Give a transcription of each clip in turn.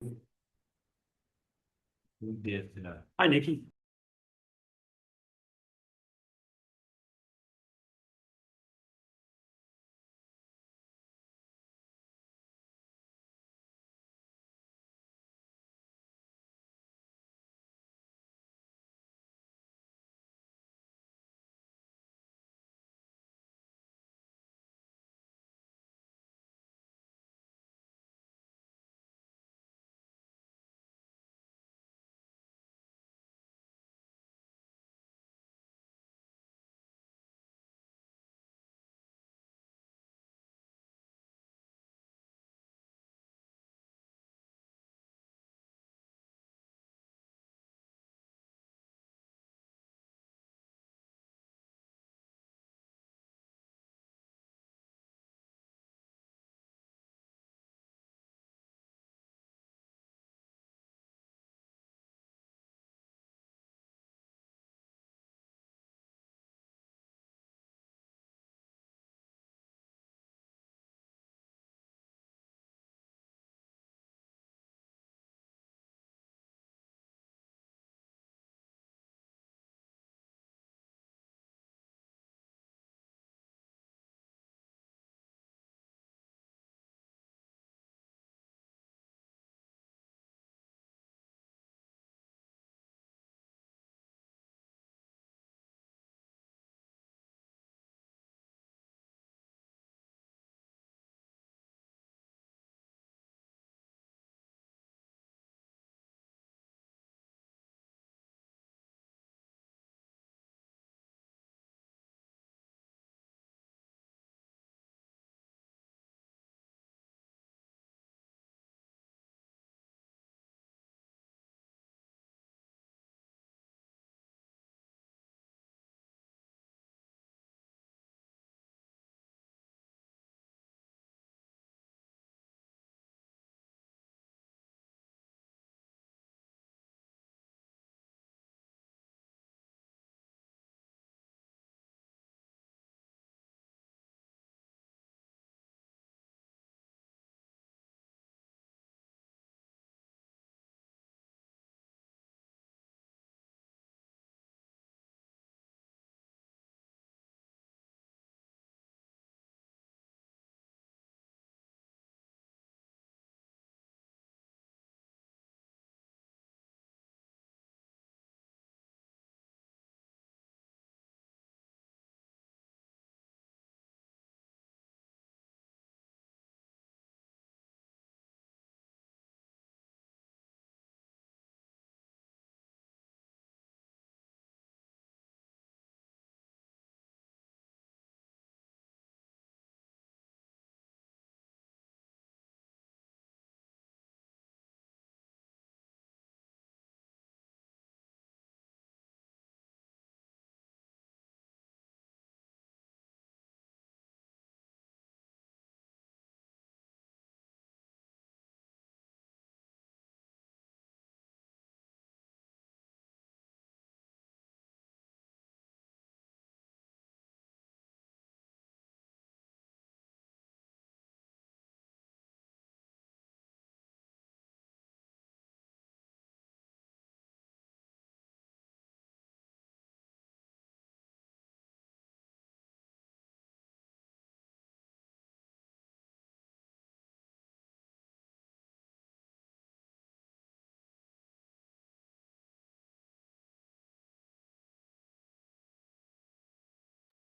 We did. Hi, Nikki.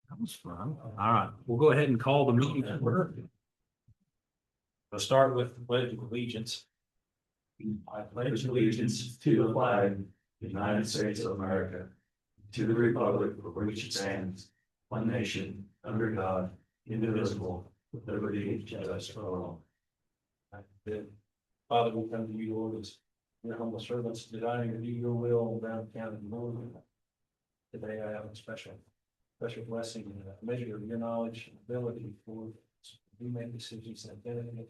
Comes from. All right, we'll go ahead and call the meeting to order. We'll start with the pledge of allegiance. I pledge allegiance to the flag of the United States of America, to the republic for which it stands, one nation, under God, indivisible, with liberty and justice for all. Father, we come to you, Lord, as your humble servants, desiring to do your will around the county. Lord, today I have a special blessing and a measure of your knowledge and ability for we make decisions that benefit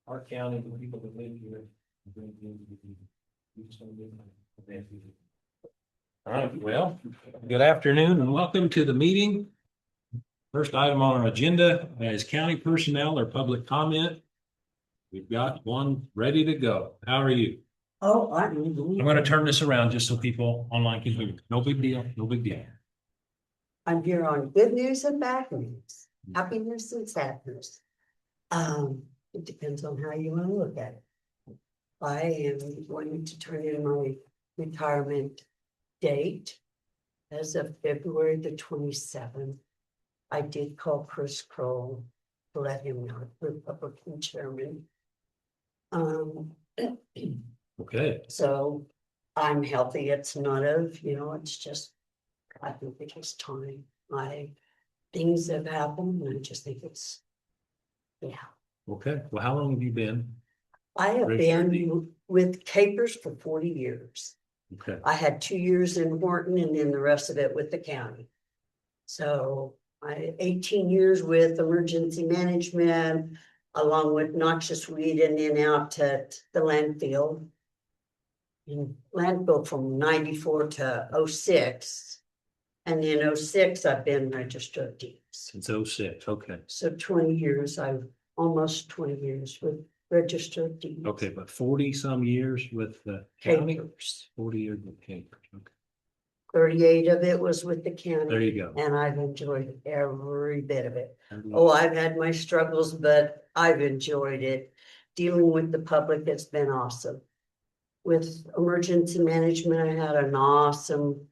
our county, the people that live here. And bring things to you. We just want to live in it. All right, well, good afternoon and welcome to the meeting. First item on our agenda is county personnel or public comment. We've got one ready to go. How are you? Oh, I'm gonna turn this around just so people online can hear. No big deal, no big deal. I'm here on good news and bad news, happiness and sadness. It depends on how you want to look at it. I am going to turn in my retirement date as of February the 27th. I did call Chris Kroll to let him know, Republican chairman. Okay, So I'm healthy. It's not it's just, I think it's time. Things have happened and I just think yeah. okay. Well, how long have you been? I have Registered been with Capers for 40 years. Okay, I had 2 years in Horton and then the rest of it with the county. So 18 years with emergency management, along with noxious weed and then out at the landfill. In landfill from 94 to 06. And in 06, I've been registered of deeds. since '06. Okay, So 20 years, almost 20 years with registered deeds. okay, but 40 some years with the county, Capers. 40 years with Capers. Okay, 38 of it was with the there county, you go. and I've enjoyed every bit of it. Oh, I've had my struggles, but I've enjoyed it. Dealing with the public has been awesome. With emergency management, I had an awesome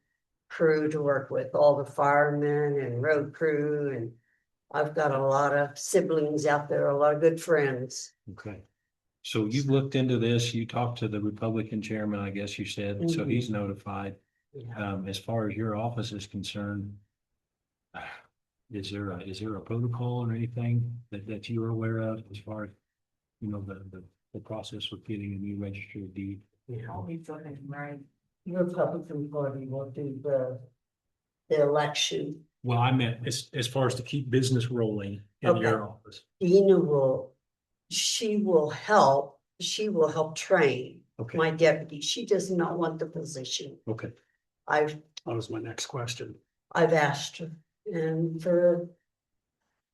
crew to work with, all the firemen and road crew, and I've got a lot of siblings out there, a lot of good friends. Okay. So you've looked into this, you talked to the Republican chairman, I guess you said, so he's notified. Yeah. As far as your office is concerned, is there a protocol or anything that you are aware of as far as, the process of getting a new registry of deed? Yeah. The Republican Party will do the election. Well, I meant as far as to keep business rolling in your office. Dina she will help train Okay, my deputy. She does not want the position. okay. I've That was my next question. asked her, and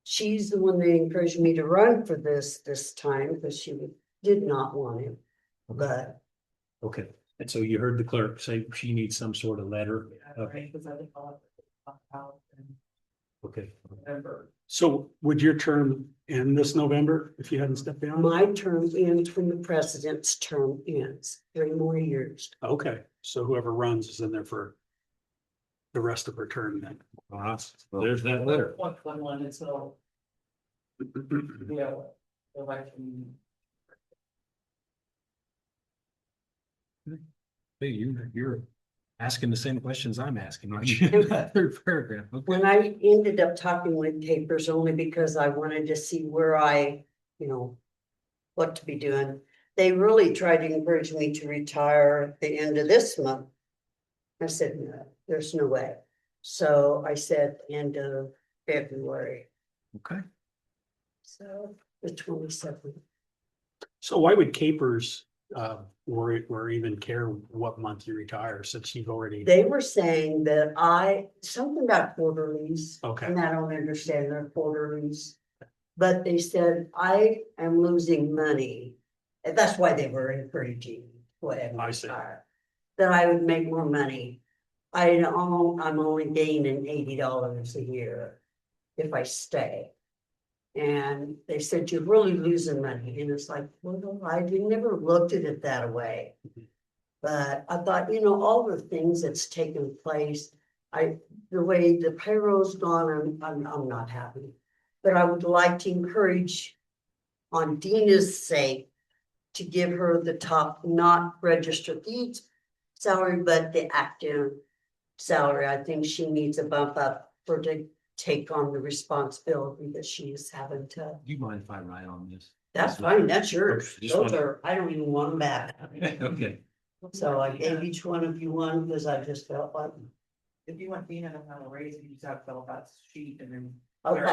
she's the one that encouraged me to run for this time because she did not want him. But Okay, and so you heard the clerk say she needs some sort of letter. Okay. Okay. So would your term end this November if you hadn't stepped down? my term ends when the president's term ends, 3 more years. Okay, so whoever runs is in there for the rest of her term then. Well, there's that letter. One until, election. Hey, you're asking the same questions I'm asking, aren't you? Third paragraph. Okay. When I ended up talking with Capers only because I wanted to see where what to be doing. They really tried to encourage me to retire at the end of this month. I said, no, there's no way. So I said end of February. Okay. So the 27th. So why would Capers or even care what month you retire since you've already? They were saying that something about quarterlies. Okay. And I don't understand their quarterlies. But they said, I am losing money. And that's why they were encouraging whatever. I see. That I would make more money. I'm only gaining $80 a year if I stay. And they said, you're really losing money. And it's like, well, I never looked at it that way. But I thought, all the things that's taken place, the way the payroll's gone, I'm not happy. But I would like to encourage, on Dina's sake, to give her the top, not registered deeds salary, but the active salary. I think she needs a bump up to take on the responsibility that she is having to. Do you mind if I write on this? That's fine, that's yours. Just Those wanna- I don't even want them back. Okay, So I gave each one of you one because I just felt like, If you want Dina to have a raise, you just have to fill out the sheet and then. okay,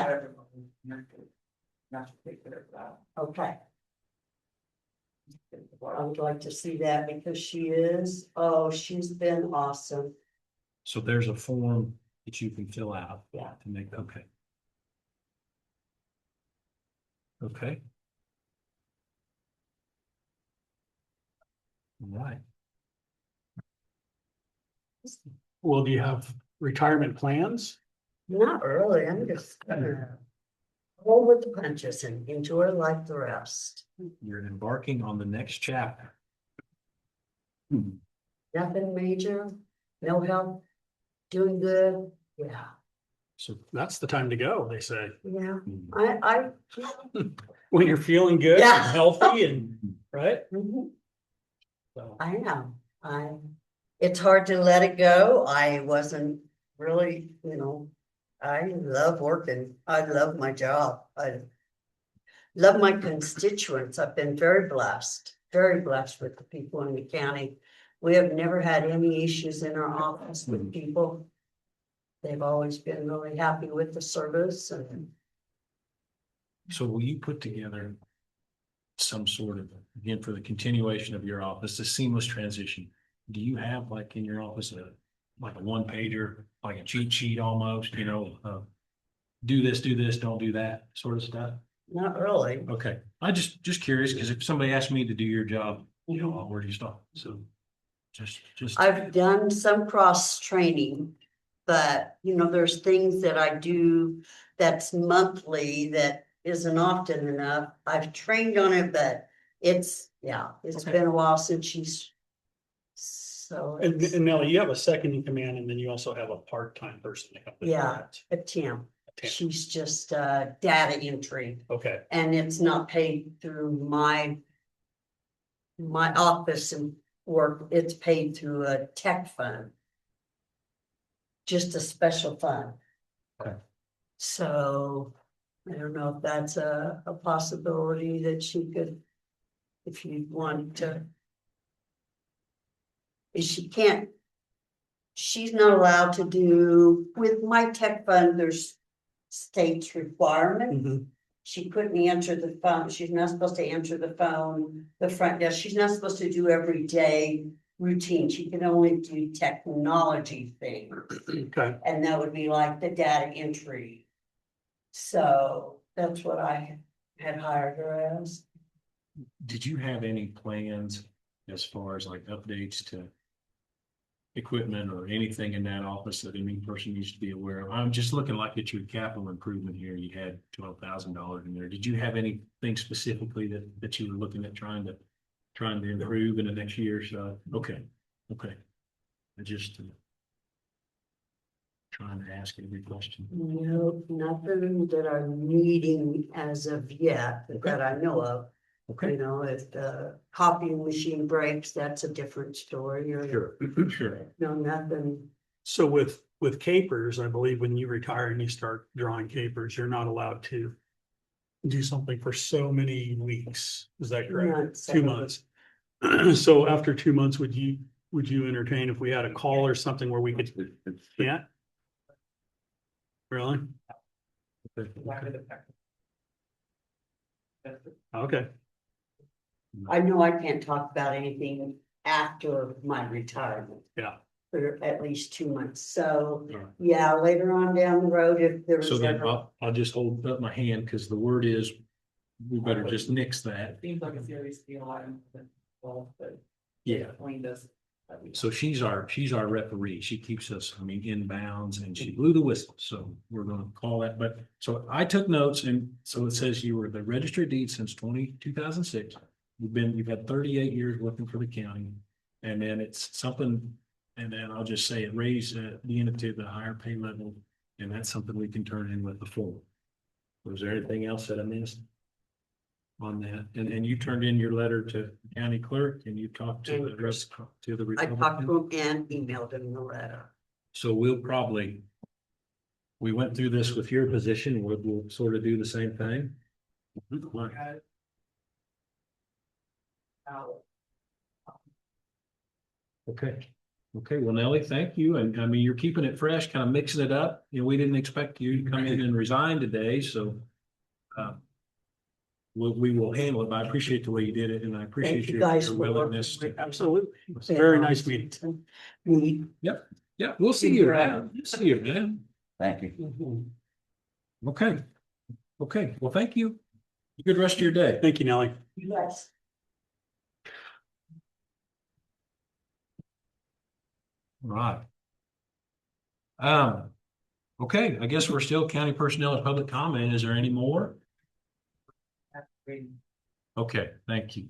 Not to take care of that. okay. I would like to see that because she's been awesome. so there's a form that you can fill out. Yeah. To make, okay. Okay. Right. Well, do you have retirement plans? Not really, I'm just gonna roll with the punches and enjoy like the rest. You're embarking on the next chapter. Nothing major, no help, doing good, yeah, So that's the time to go, they say. yeah, I. When you're feeling good Yeah. and healthy and, right? Mhm. So, I am, it's hard to let it go, I wasn't really, I love working, I love my job, I. Love my constituents, I've been very blessed with the people in the county. We have never had any issues in our office with people. They've always been really happy with the service and. So will you put together some sort of, again, for the continuation of your office, a seamless transition? Do you have like in your office, like a one pager, like a cheat sheet almost, do this, don't do that sort of stuff? Not really. Okay, I just curious, because if somebody asked me to do your job, where do you start? So just. I've done some cross training, but there's things that I do that's monthly that isn't often enough. I've trained on it, but it's Okay. been a while since she's. So and, it's and Nellie, you have a second in command and then you also have a part-time person. to help with Yeah. that. a Tim. Tim. She's just data entry Okay, and it's not paid through my office and work. It's paid through a tech fund. Just a special fund. Okay. So I don't know if that's a possibility that she could, if you want to. Is she's not allowed to do, with my tech fund, there's state's requirement. Mhm. She couldn't answer the phone. She's not supposed to answer the phone, the front desk. She's not supposed to do everyday routine. She can only do technology things. okay. And that would be like the data entry. So that's what I had hired her as. Did you have any plans as far as like updates to equipment or anything in that office that any person needs to be aware of? I'm just looking like at your capital improvement here. You had $12,000 in there. Did you have anything specifically that you were looking at trying to improve in the next year or so? Okay. I just trying to ask every question. No, nothing that I'm needing as of yet that I know of. Okay. If the copying machine breaks, that's a different story or. Sure. No, nothing. So with capers, I believe when you retire and you start drawing capers, you're not allowed to do something for so many weeks. Is that correct? Months. 2 months. So after 2 months, would you entertain if we had a call or something where we could, yeah? Really? Okay, I know I can't talk about anything after my retirement. Yeah. For at least 2 months. So, Yeah. yeah, later on down the road, if there's So then ever. I'll just hold up my hand because the word is, we better just nix that. It seems like a serious deal item, but. Yeah. Wayne does. So she's our referee. She keeps us, in bounds, and she blew the whistle. So we're gonna call that, but so I took notes, and so it says you were the registered of deeds since 2006. You've had 38 years working for the county, and then it's something, and then I'll just say it raised the end to the higher pay level, and that's something we can turn in with the form. Was there anything else that I missed on that? And you turned in your letter to county clerk and you talked to the rest, to the I talked Republican? to him and emailed him the letter. So we went through this with your position, we'll sort of do the same thing. Okay, well, Nellie, thank you, and you're keeping it fresh, kind of mixing it up, we didn't expect you to come in and resign today, so. We will handle it, but I appreciate the way you did it, and I appreciate Thank you your guys your for working willingness with to. me. absolutely. It's a very nice meeting. Meet. Yeah, we'll see you around. See you, man. Thank you. Okay, well, thank you. Good rest of your day. Thank you, Nellie. Yes. Right. Okay, I guess we're still county personnel and public comment. Is there any more? Okay, thank you.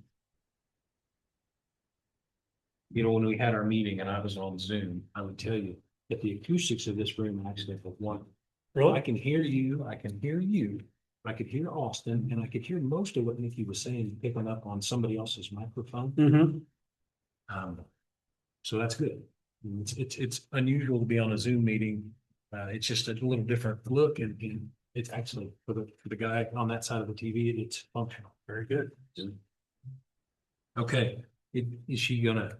You know, when we had our meeting and I was on Zoom, I would tell you that the acoustics of this room actually was one. I Really? can hear you, I can hear you, I could hear Austin, and I could hear most of what Nikki was saying, picking up on somebody else's microphone. Mm-hmm. So that's good. It's unusual to be on a Zoom meeting. It's just a little different look and it's actually for the guy on that side of the TV, it's functional. Very good. Okay, is she gonna?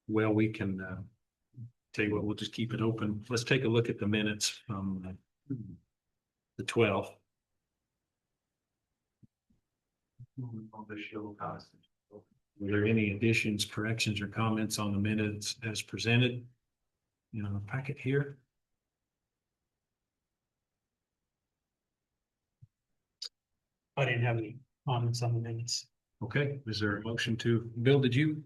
Well, we can, tell you what, we'll just keep it open. Let's take a look at the minutes from the 12th. Were there any additions, corrections, or comments on the minutes as presented? You know, the packet here. I didn't have any comments on the minutes. Okay, is there a motion to, Bill, did you?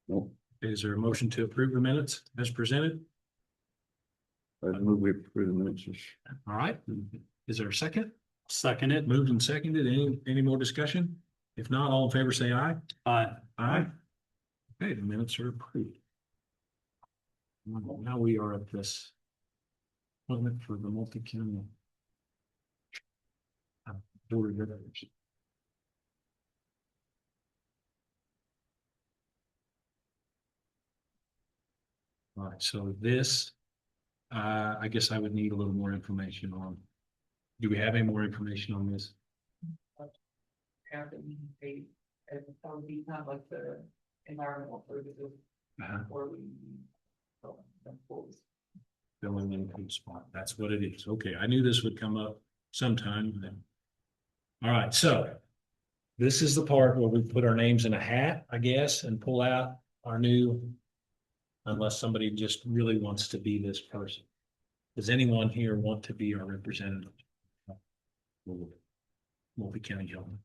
No. Is there a motion to approve the minutes as presented? I move we approve the minutes. All right, is there a second? Second it. Moved and seconded. Any more discussion? If not, all in favor, say aye. Aye. Okay, the minutes are approved. Now we are at this appointment for the multi-county board of directors. All right, so this, I guess I would need a little more information on. Do we have any more information on this? Have that we pay, and that would be kind of like the environmental services, or we. Filling in the spot. That's what it is. Okay, I knew this would come up sometime then. All right, so this is the part where we put our names in a hat, I guess, and pull out our new, unless somebody just really wants to be this person. Does anyone here want to be our representative? Multi-county government.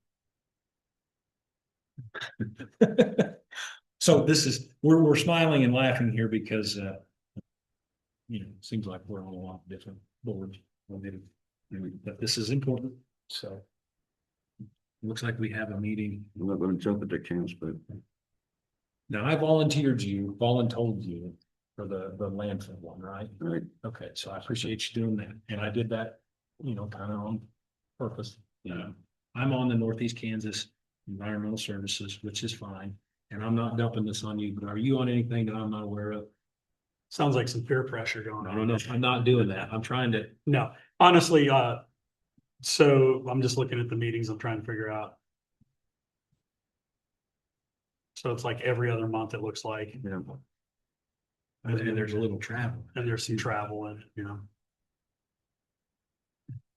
So this is, we're smiling and laughing here because, you know, it seems like we're on a lot of different boards. But this is important, so. Looks like we have a meeting. I'm not gonna jump at the chance, but Now, I volunteered you, voluntold you for the landfill one, right? right, Okay, so I appreciate you doing that. And I did that, you know, kind of on purpose. I'm on the Northeast Kansas Environmental Services, which is fine. And I'm not dumping this on you, but are you on anything that I'm not aware of? Sounds like some peer pressure going No, on. no, no, I'm not doing that. I'm trying to, No, honestly, so I'm just looking at the meetings. I'm trying to figure out. So it's like every other month, it looks like, yeah. and there's a little travel. and there's some travel and, you know.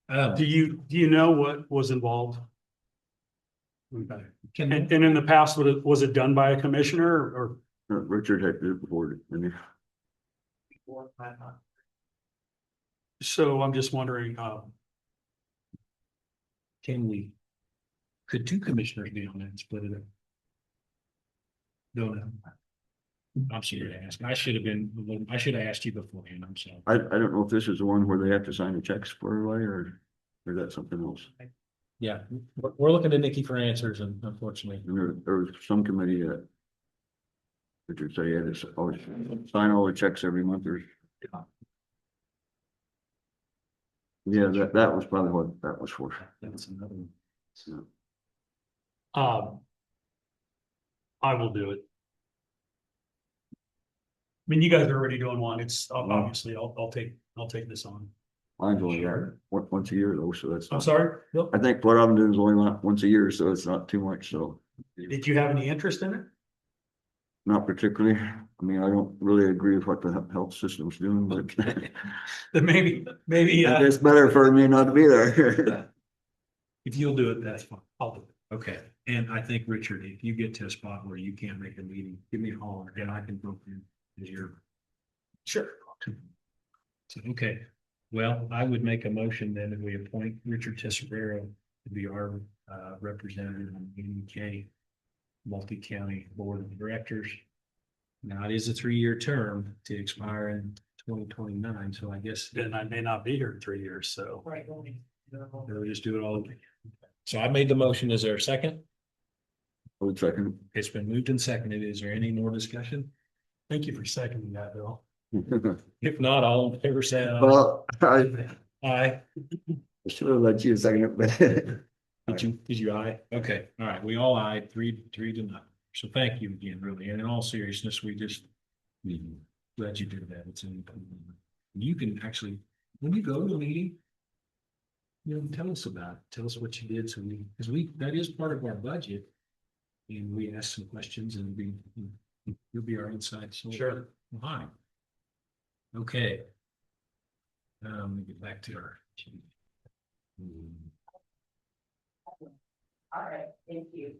Um, Do you know what was involved? Can, And in the past, was it done by a commissioner or? Richard had to report it, and So I'm just wondering, can we, could two commissioners be on that and split it up? Don't know. I'm sorry to ask. I should have asked you beforehand. I'm sorry. I don't know if this is the one where they have to sign the checks for everybody or that's something else. Yeah, we're looking to Nikki for answers, and unfortunately, And there was some committee that Richard said he had to always sign all the checks every month or. Yeah, that was probably what that was for. that's another one. So, I will do it. I mean, you guys are already doing one. It's obviously, I'll take this on. mine's only once a year though, so that's. I'm not- sorry, Bill, I think what I'm doing is only once a year, so it's not too much, so. did you have any interest in it? Not particularly. I mean, I don't really agree with what the health system's doing, but Then maybe, it's better for me not to be there. If you'll do it, that's fine. I'll do it. Okay, and I think, Richard, if you get to a spot where you can't make a meeting, give me a holler, and I can book you as your. Sure. So, okay, well, I would make a motion then that we appoint Richard Tesarero to be our representative on the multi-county board of directors. Now, it is a 3-year term to expire in 2029, so I guess Then I may not be here in 3 years, so. Right. we'll just do it all. So I made the motion. Is there a second? I would second. It's been moved and seconded. Is there any more discussion? Thank you for seconding that, Bill. If not, all in favor say aye. Well, I Aye. should have let you second it, but Did you aye? Okay, all right, we all ayed, 3-0. So thank you again, really, and in all seriousness, we just glad you did that. It's in. You can actually, when you go to a meeting, tell us about it. Tell us what you did. So that is part of our budget. And we ask some questions and you'll be our inside source. Sure. Hi. Okay. Let me get back to our. All right, thank you.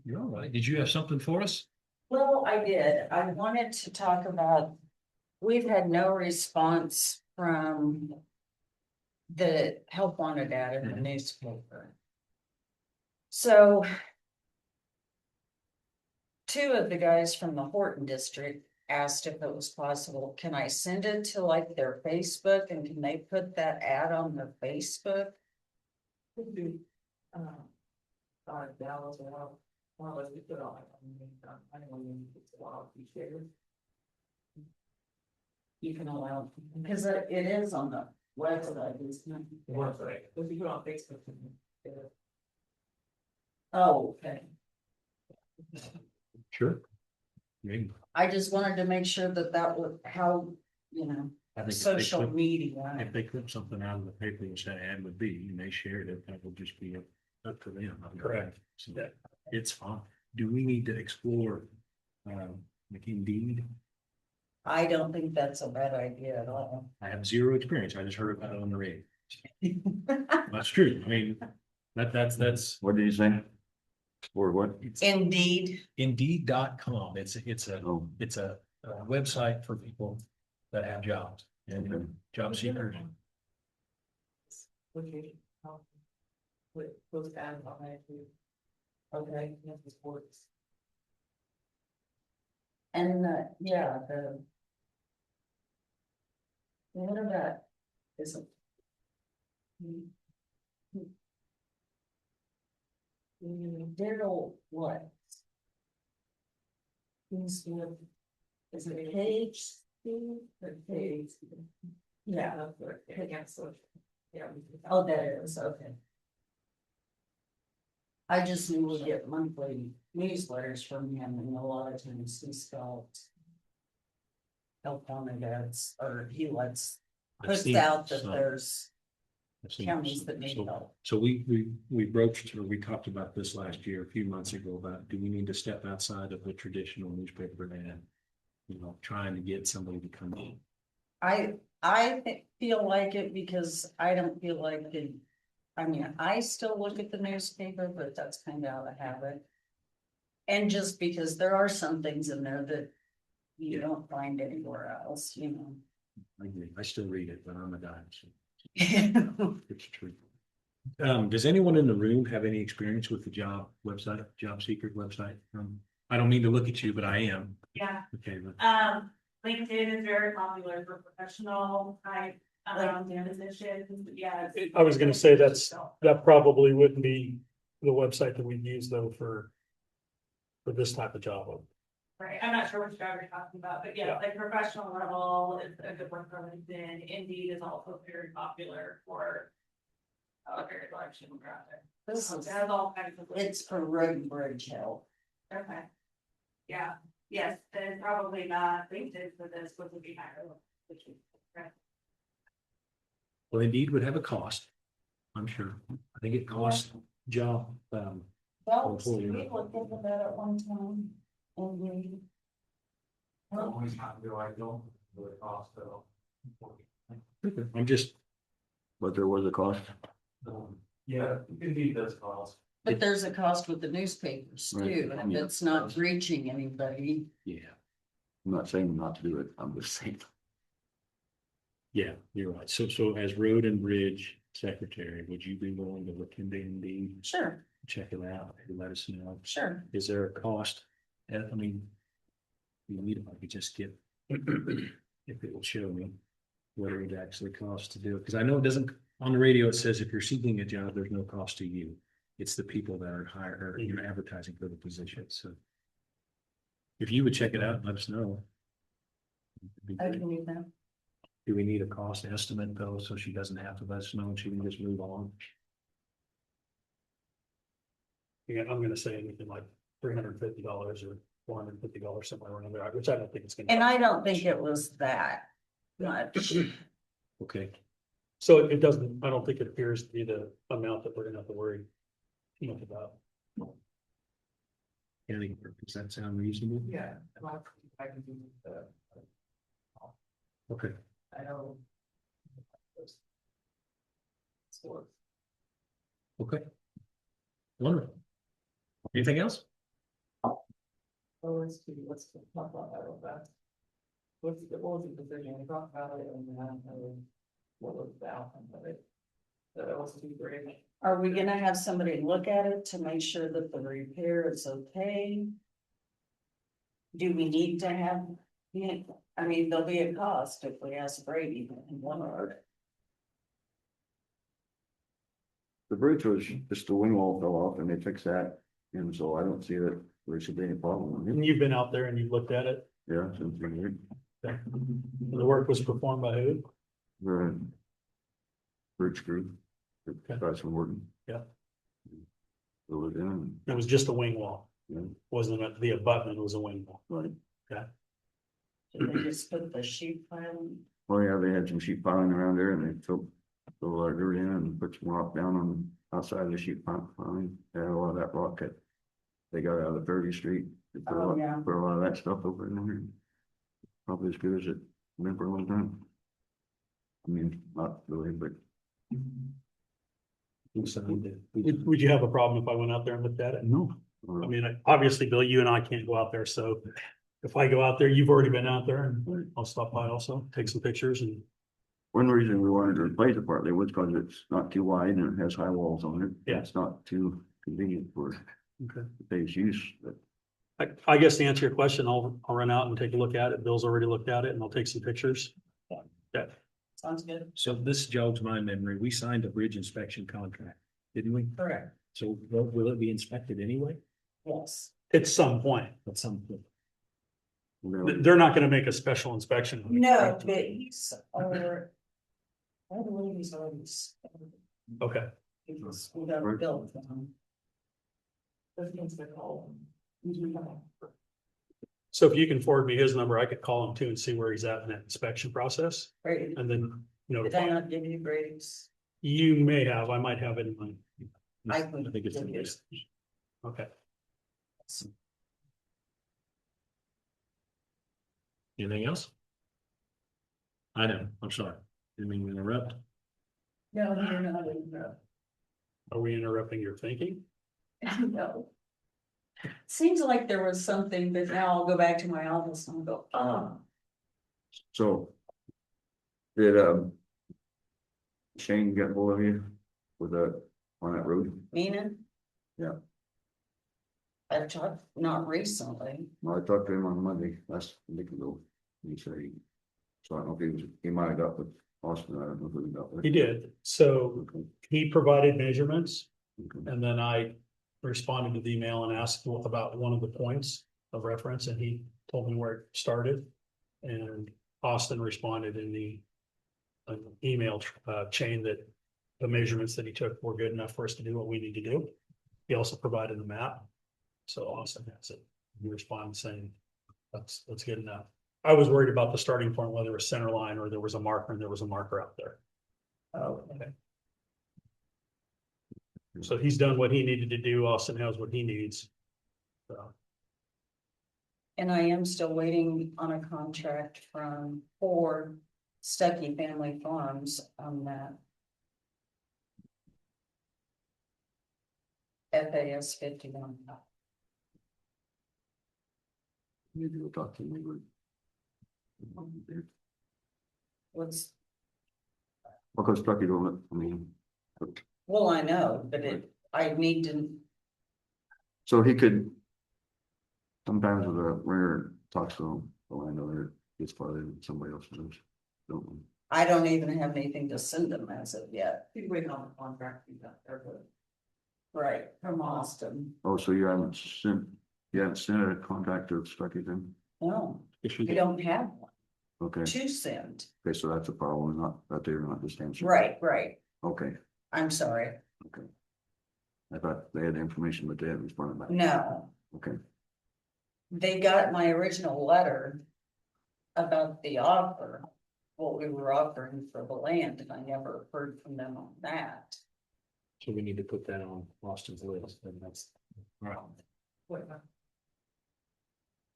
You're all right. Did you have something for us? Well, I did. I wanted to talk about, we've had no response from the help wanted ad in the newspaper. So two of the guys from the Horton district asked if it was possible, can I send it to like their Facebook and can they put that ad on their Facebook? Dallas or well, we put on. I don't know if it's a while to share. You can allow, because it is on the website, it's not. Website, if you put on Facebook. Oh, okay. Sure. Yeah. I just wanted to make sure that that was how, I think social media. if they clip something out of the paper, which that ad would be, and they shared it, that would just be up to them. Correct. So it's fine. Do we need to explore, like Indeed? I don't think that's a bad idea at all. I have zero experience. I just heard about it on the radio. That's true. I mean, that's what did you say? Or what? Indeed, Indeed.com. It's a Oh, website for people that have jobs and Okay. job seekers. With those ads on it too. Okay, yes, the sports. and yeah, what about, is it? Daryl, what? He's with, is it Page? The page. Yeah, That's what, against social. Yeah. oh, that is, okay. I just knew we get monthly newsletters from him and a lot of times he's got help on it ads, or he lets, I've puts seen out that some. there's I've seen counties some. that need So- help. So we broached, or we talked about this last year, a few months ago, about do we need to step outside of the traditional newspaper and, trying to get somebody to come in. I feel like it because I don't feel like it. I mean, I still look at the newspaper, but that's kind of out of habit. And just because there are some things in there that you don't find anywhere else, I agree. I still read it, but I'm a dinosaur. know. It's true. Does anyone in the room have any experience with the job website, job seeker website? I don't mean to look at you, but I am. Yeah, Okay, but LinkedIn is very popular for professional type, positions, yeah. I was gonna say that probably wouldn't be the website that we'd use though for this type of job. Right, I'm not sure which job you're talking about, but yeah, like professional level is a good one for LinkedIn. Indeed is also very popular for very election graphic. This It is, has all kinds of. it's for road and bridge help. Okay. Yeah, yes, then probably not LinkedIn for this, which would be higher. Which is, right. well, Indeed would have a cost. I'm sure. I think it costs job, Well, Before you- we looked into that at one time and we. always have to be like, no, the cost though. I'm just, but there was a cost. yeah, Indeed does cost. But there's a cost with the newspapers Right, too, and yeah. if it's not reaching anybody. Yeah, I'm not saying not to do it. I'm just saying. yeah, you're right. So as road and bridge secretary, would you be willing to look into Indeed, Sure, check it out, and let us know? sure. Is there a cost? I mean, you need, I could just get, if it will show me what it would actually cost to do it, because I know it doesn't, on the radio, it says if you're seeking a job, there's no cost to you. It's the people that are hired, or you're advertising for the position, so. If you would check it out, and let us know. It'd be I great. can read that. Do we need a cost estimate though, so she doesn't have to let us know and she can just move on? Yeah, I'm gonna say anything like $350 or $450, somewhere around there, which I don't think it's gonna. And I don't think it was that much. Okay, So it doesn't, I don't think it appears to be the amount that we're gonna have to worry too much about. Kelly, does that sound reasonable? Yeah. I can do the, Okay, I know. So, okay. Wonderful. Anything else? let's talk about that real fast. What was the decision? We talked about it and then, what was the outcome of it? That was too great. Are we gonna have somebody look at it to make sure that the repair is okay? Do we need to have, yeah, I mean, there'll be a cost if we ask Brady in one order. The bridge was, just the wing wall fell off and they fixed that, and so I don't see that there should be any problem with it. And you've been out there and you've looked at it, Yeah, since we're here. the work was performed by who? The bridge crew, Okay. got some work. Yeah. Fill it in, It was just a wing wall, yeah, wasn't the abutment was a wing wall. right. Did they just put the sheet pile? Oh, yeah, they had some sheet piling around there and they filled a lot of dirt in and put some rock down on outside of the sheet piling. They had a lot of that rock that they got out of 30th Street. They put a Oh, lot- yeah. Put a lot of that stuff over in there. Probably as good as it been for a long time. I mean, not really, but We signed it. Would you have a problem if I went out there and looked at it? no. I mean, obviously, Bill, you and I can't go out there, so if I go out there, you've already been out there and I'll stop by also, take some pictures and. One reason we wanted to replace it partly was because it's not too wide and it has high walls on it. Yeah. It's not too convenient for Okay. today's use, but I guess to answer your question, I'll run out and take a look at it. Bill's already looked at it and I'll take some pictures. Yeah, Sounds good. So this jogs my memory. We signed a bridge inspection contract, didn't we? Correct. So will it be inspected anyway Yes. at some point. at some point? They're not gonna make a special inspection. of it, No, correct? but he's over. I believe he's already. Okay, Because we got a bill from him. This means the call. so if you can forward me his number, I could call him too and see where he's at in that inspection process Brady, and then did I notify. not give you Brady's? You may have, I might have it in mind. I I think it's. give yours. Okay. Anything else? I know, I'm sorry. Didn't mean to interrupt. No, you're not in the. Are we interrupting your thinking? No. Seems like there was something, but now I'll go back to my office and I'll go, oh, so. Did, Shane get hold of you with that, on that road? Mina? Yeah. I've talked, not recently. Well, I talked to him on Monday, last week ago. He said so I don't know if he might have got with Austin, I don't know who he got with. He did. So Okay, he provided measurements okay. and then I responded to the email and asked about one of the points of reference and he told me where it started. And Austin responded in the email chain that the measurements that he took were good enough for us to do what we need to do. He also provided a map. So Austin has it. He responded saying, that's good enough. I was worried about the starting point, whether it was center line or there was a marker and there was a marker out there. Oh, okay. So he's done what he needed to do. Austin has what he needs. So, And I am still waiting on a contract from Ford Stuckey Family Farms on that. FAS 51. Maybe we'll talk to him later. What's, Because Truckee don't, I mean, Well, I know, but I need to, So he could. Sometimes the renter talks to the landowner, gets farther than somebody else knows. Don't we? I don't even have anything to send them as of yet. He's waiting on the contract to be done there, but Right, from Austin. Oh, so you haven't sent a contract to Stucky then? No, If we you, don't have one Okay, to send. okay, so that's a problem, not, that they're not just answering. Right. Okay, I'm sorry. okay. I thought they had information, but they hadn't responded back. No, Okay, they got my original letter about the offer, what we were offering for the land, and I never heard from them on that. so we need to put that on Austin's list, and that's, right. wait.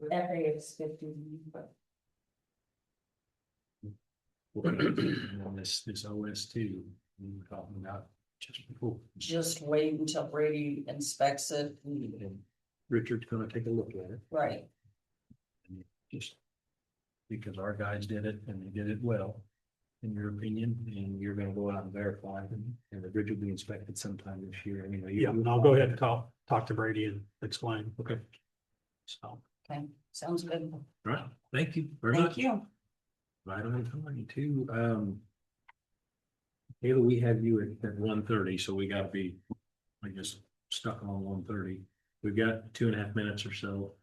FAS 50, but On this OS two, we were talking about just before. just wait until Brady inspects it. And Richard's gonna take a look at it, Right, and just because our guys did it and they did it well, in your opinion, and you're gonna go out and verify them, and the bridge will be inspected sometime this year, anyway. Yeah, and I'll go ahead and talk to Brady and explain. Okay, So, okay, sounds good. all right, thank you very Thank much. you. Right on time too, Kayla, we have you at 1:30, so we gotta be, I guess, stuck on 1:30. We've got 2.5 minutes or so.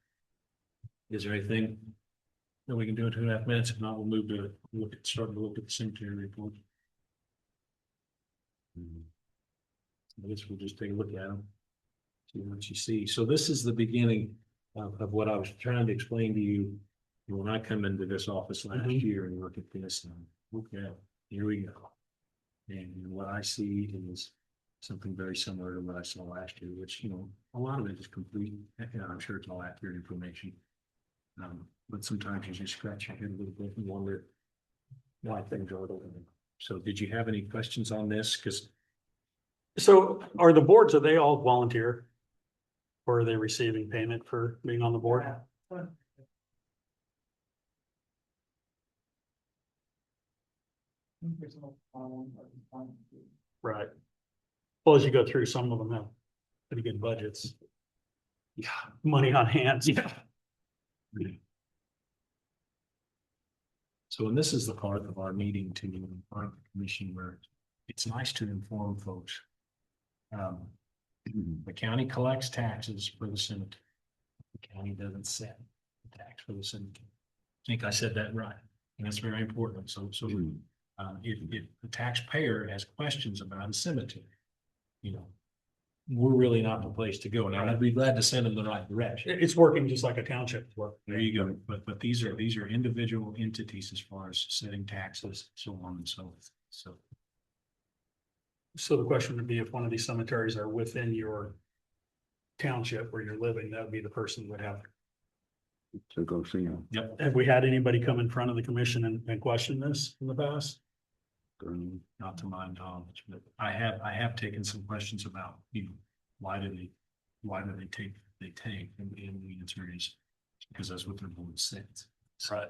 Is there anything that we can do in 2.5 minutes? If not, we'll move to start to look at the cemetery report. I guess we'll just take a look at them. See what you see. So this is the beginning of what I was trying to explain to you. When I come into this office last year and look at this, and okay, here we go. And what I see is something very similar to what I saw last year, which, a lot of it is complete, and I'm sure it's all accurate information. But sometimes you just scratch your head a little bit and wonder why things are the way. So did you have any questions on this? Because so are the boards, are they all volunteer? Or are they receiving payment for being on the board? Right. Well, as you go through, some of them have pretty good budgets. Yeah, money on hand. yeah. So, and this is the part of our meeting to our commission where it's nice to inform folks. The county collects taxes for the cemetery. The county doesn't set the tax for the cemetery. I think I said that right, and that's very important. So, if the taxpayer has questions about a cemetery, we're really not the place to go. Now, I'd be glad to send them the right direction. It's working just like a township work. There you go. But these are individual entities as far as setting taxes, so on and so forth. So the question would be, if one of these cemeteries are within your township where you're living, that would be the person who would have. so go see him. Yep. Have we had anybody come in front of the commission and question this in the past? Not to my knowledge, but I have taken some questions about, why do they take, and the answer is because that's what their board says. Right.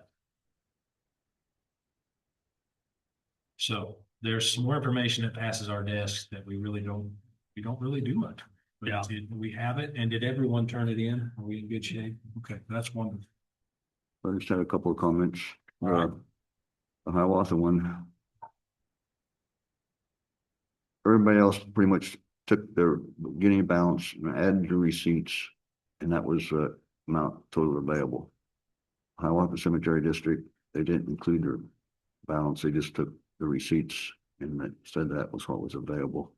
So there's some more information that passes our desk that we don't really do much. But Yeah. we have it, and did everyone turn it in? Are we in good shape? Okay, that's wonderful. I just had a couple of comments. All right. The Hiawatha one. Everybody else pretty much took their beginning balance and added the receipts, and that was the amount total available. Hiawatha Cemetery District, they didn't include their balance, they just took the receipts and that said that was what was available.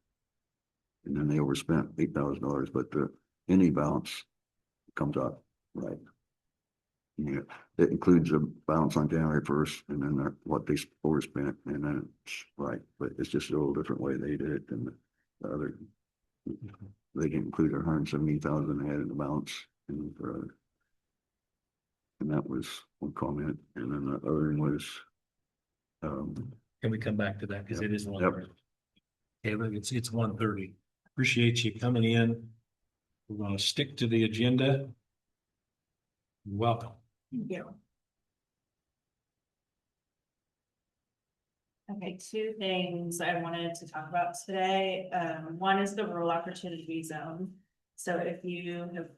And then they overspent $8,000, but the any balance comes out right. Yeah, it includes a balance on January 1st and then what they overspent, and then it's right, but it's just a little different way they did it than the other. They didn't include their 170,000 they had in the balance and that was one comment, and then the other one was Can we come back to that? Because it is Yep. 1:30. Okay, look, it's 1:30. Appreciate you coming in. We're gonna stick to the agenda. Welcome. Yeah. Okay, two things I wanted to talk about today. One is the rural opportunity zone. So if you have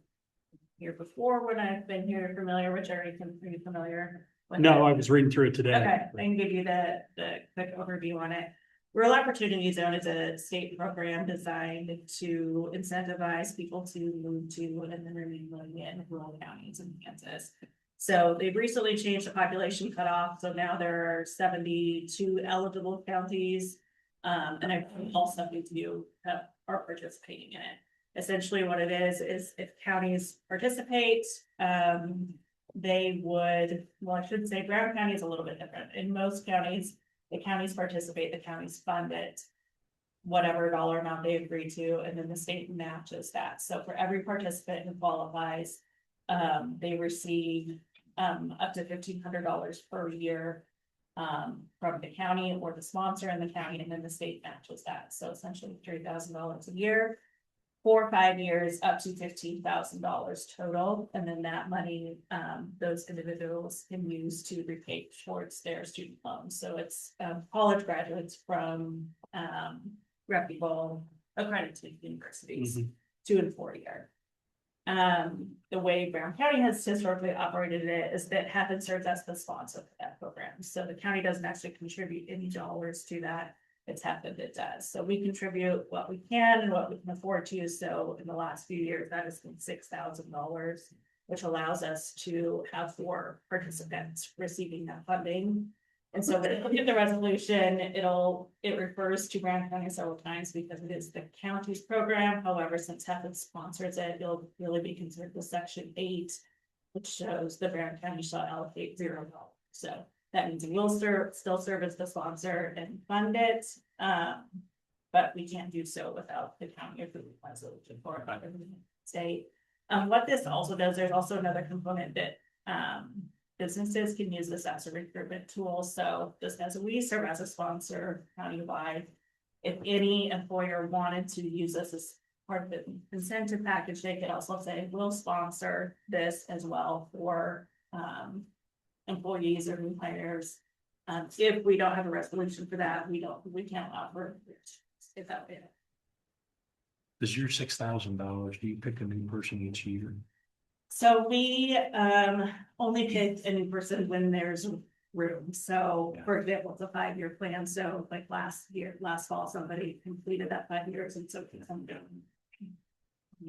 here before, when I've been here familiar with Jerry, are you familiar? with No, it? I was reading through it today. Okay, I can give you the quick overview on it. Rural Opportunity Zone is a state program designed to incentivize people to move to and then remain living in rural counties in Kansas. So they've recently changed the population cutoff, so now there are 72 eligible counties. And I think all 72 are participating in it. Essentially what it is if counties participate, they would, well, I should say Brown County is a little bit different. In most counties, the counties participate, the counties fund it, whatever dollar amount they agree to, and then the state matches that. So for every participant who qualifies, they receive up to $1,500 per year from the county or the sponsor in the county, and then the state matches that. So essentially $3,000 a year. 4 or 5 years, up to $15,000 total, and then that money, those individuals can use to repay towards their student loans. So it's college graduates from reputable accredited universities, 2 and 4 year. The way Brown County has historically operated it is that Happen serves as the sponsor for that program. So the county doesn't actually contribute any dollars to that. It's happened, it does. So we contribute what we can and what we can afford to. So in the last few years, that has been $6,000, which allows us to have 4 participants receiving that funding. And so when you look at the resolution, it refers to Brown County several times because it is the county's program. However, since Happen sponsors it, it'll really be considered the Section 8, which shows the Brown County shall allocate $0. So that means we will still serve as the sponsor and fund it, but we can't do so without the county approval resolution for the state. What this also does, there's also another component that businesses can use this as a recruitment tool. So just as we serve as a sponsor countywide, if any employer wanted to use this as part of the incentive package, they could also say, we'll sponsor this as well for employees or new hires. If we don't have a resolution for that, we can't offer it that way. Does your $6,000, do you pick a new person each year? So we only pick a new person when there's room. So for example, it's a 5-year plan. So like last fall, somebody completed that 5 years and so can come down.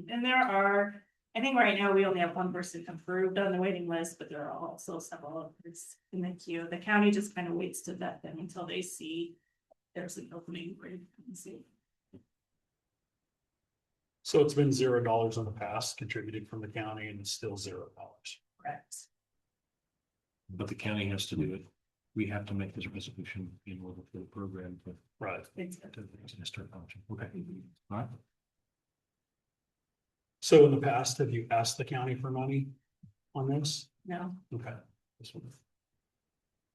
And there are, I think right now we only have 1 person approved on the waiting list, but there are also several others in the queue. The county just kind of waits to vet them until they see there's an opening where you can see. So it's been $0 in the past contributed from the county and it's still $0. Correct. But the county has to do it. We have to make this resolution in order for the program to. Right. To start functioning. Okay, all right. So in the past, have you asked the county for money on this? No, Okay. This one.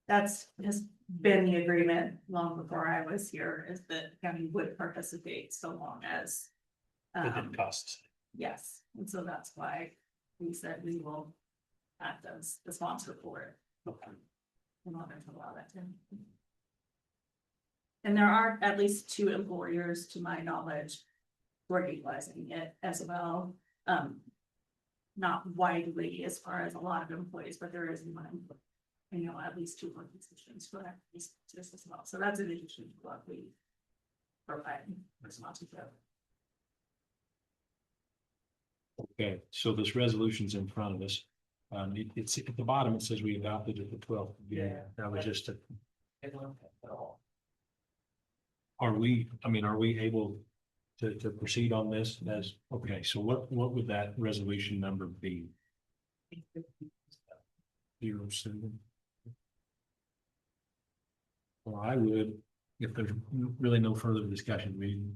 that's has been the agreement long before I was here, is that the county would participate so long as. It didn't cost. Yes, and so that's why we said we will act as the sponsor for it. Okay. In order to allow that to. And there are at least 2 employers, to my knowledge, who are utilizing it as well. Not widely as far as a lot of employees, but there is one, at least 2 organizations for that piece as well. So that's an addition to what we provide sponsorship. Okay, so this resolution's in front of us. It's at the bottom, it says we adopted it the 12th. Yeah, that was just a. Are we able to proceed on this as, okay, so what would that resolution number be? 07. Well, I would, if there's really no further discussion,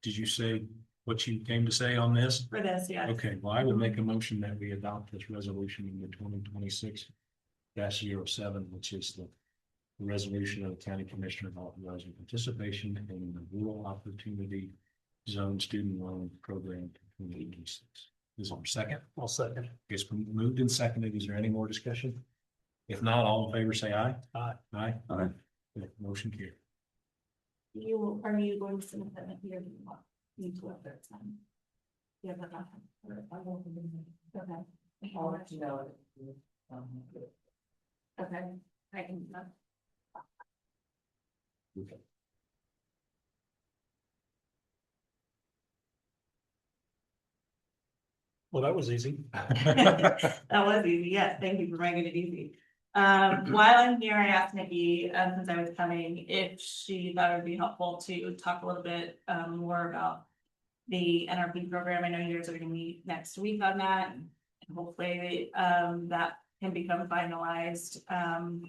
did you say what you came to say on this? For this, yeah. Okay, well, I would make a motion that we adopt this resolution in the 2026-07, which is the resolution of the county commissioner authorizing participation in the Rural Opportunity Zone Student Loan Program 2026. Is there a second? I'll second. It's been moved and seconded. Is there any more discussion? If not, all in favor say aye. Aye. Aye. Aye. Motion carried. are you going to submit that here? Do you want me to let that time? Yeah, but not. Okay. I'll let you know. Okay, I can, Well, that was easy. that was easy, yes, thank you for making it easy. While I'm here, I asked Nikki, since I was coming, if she thought it would be helpful to talk a little bit, more about the NRP program. I know you guys are gonna meet next week on that, and hopefully, that can become finalized.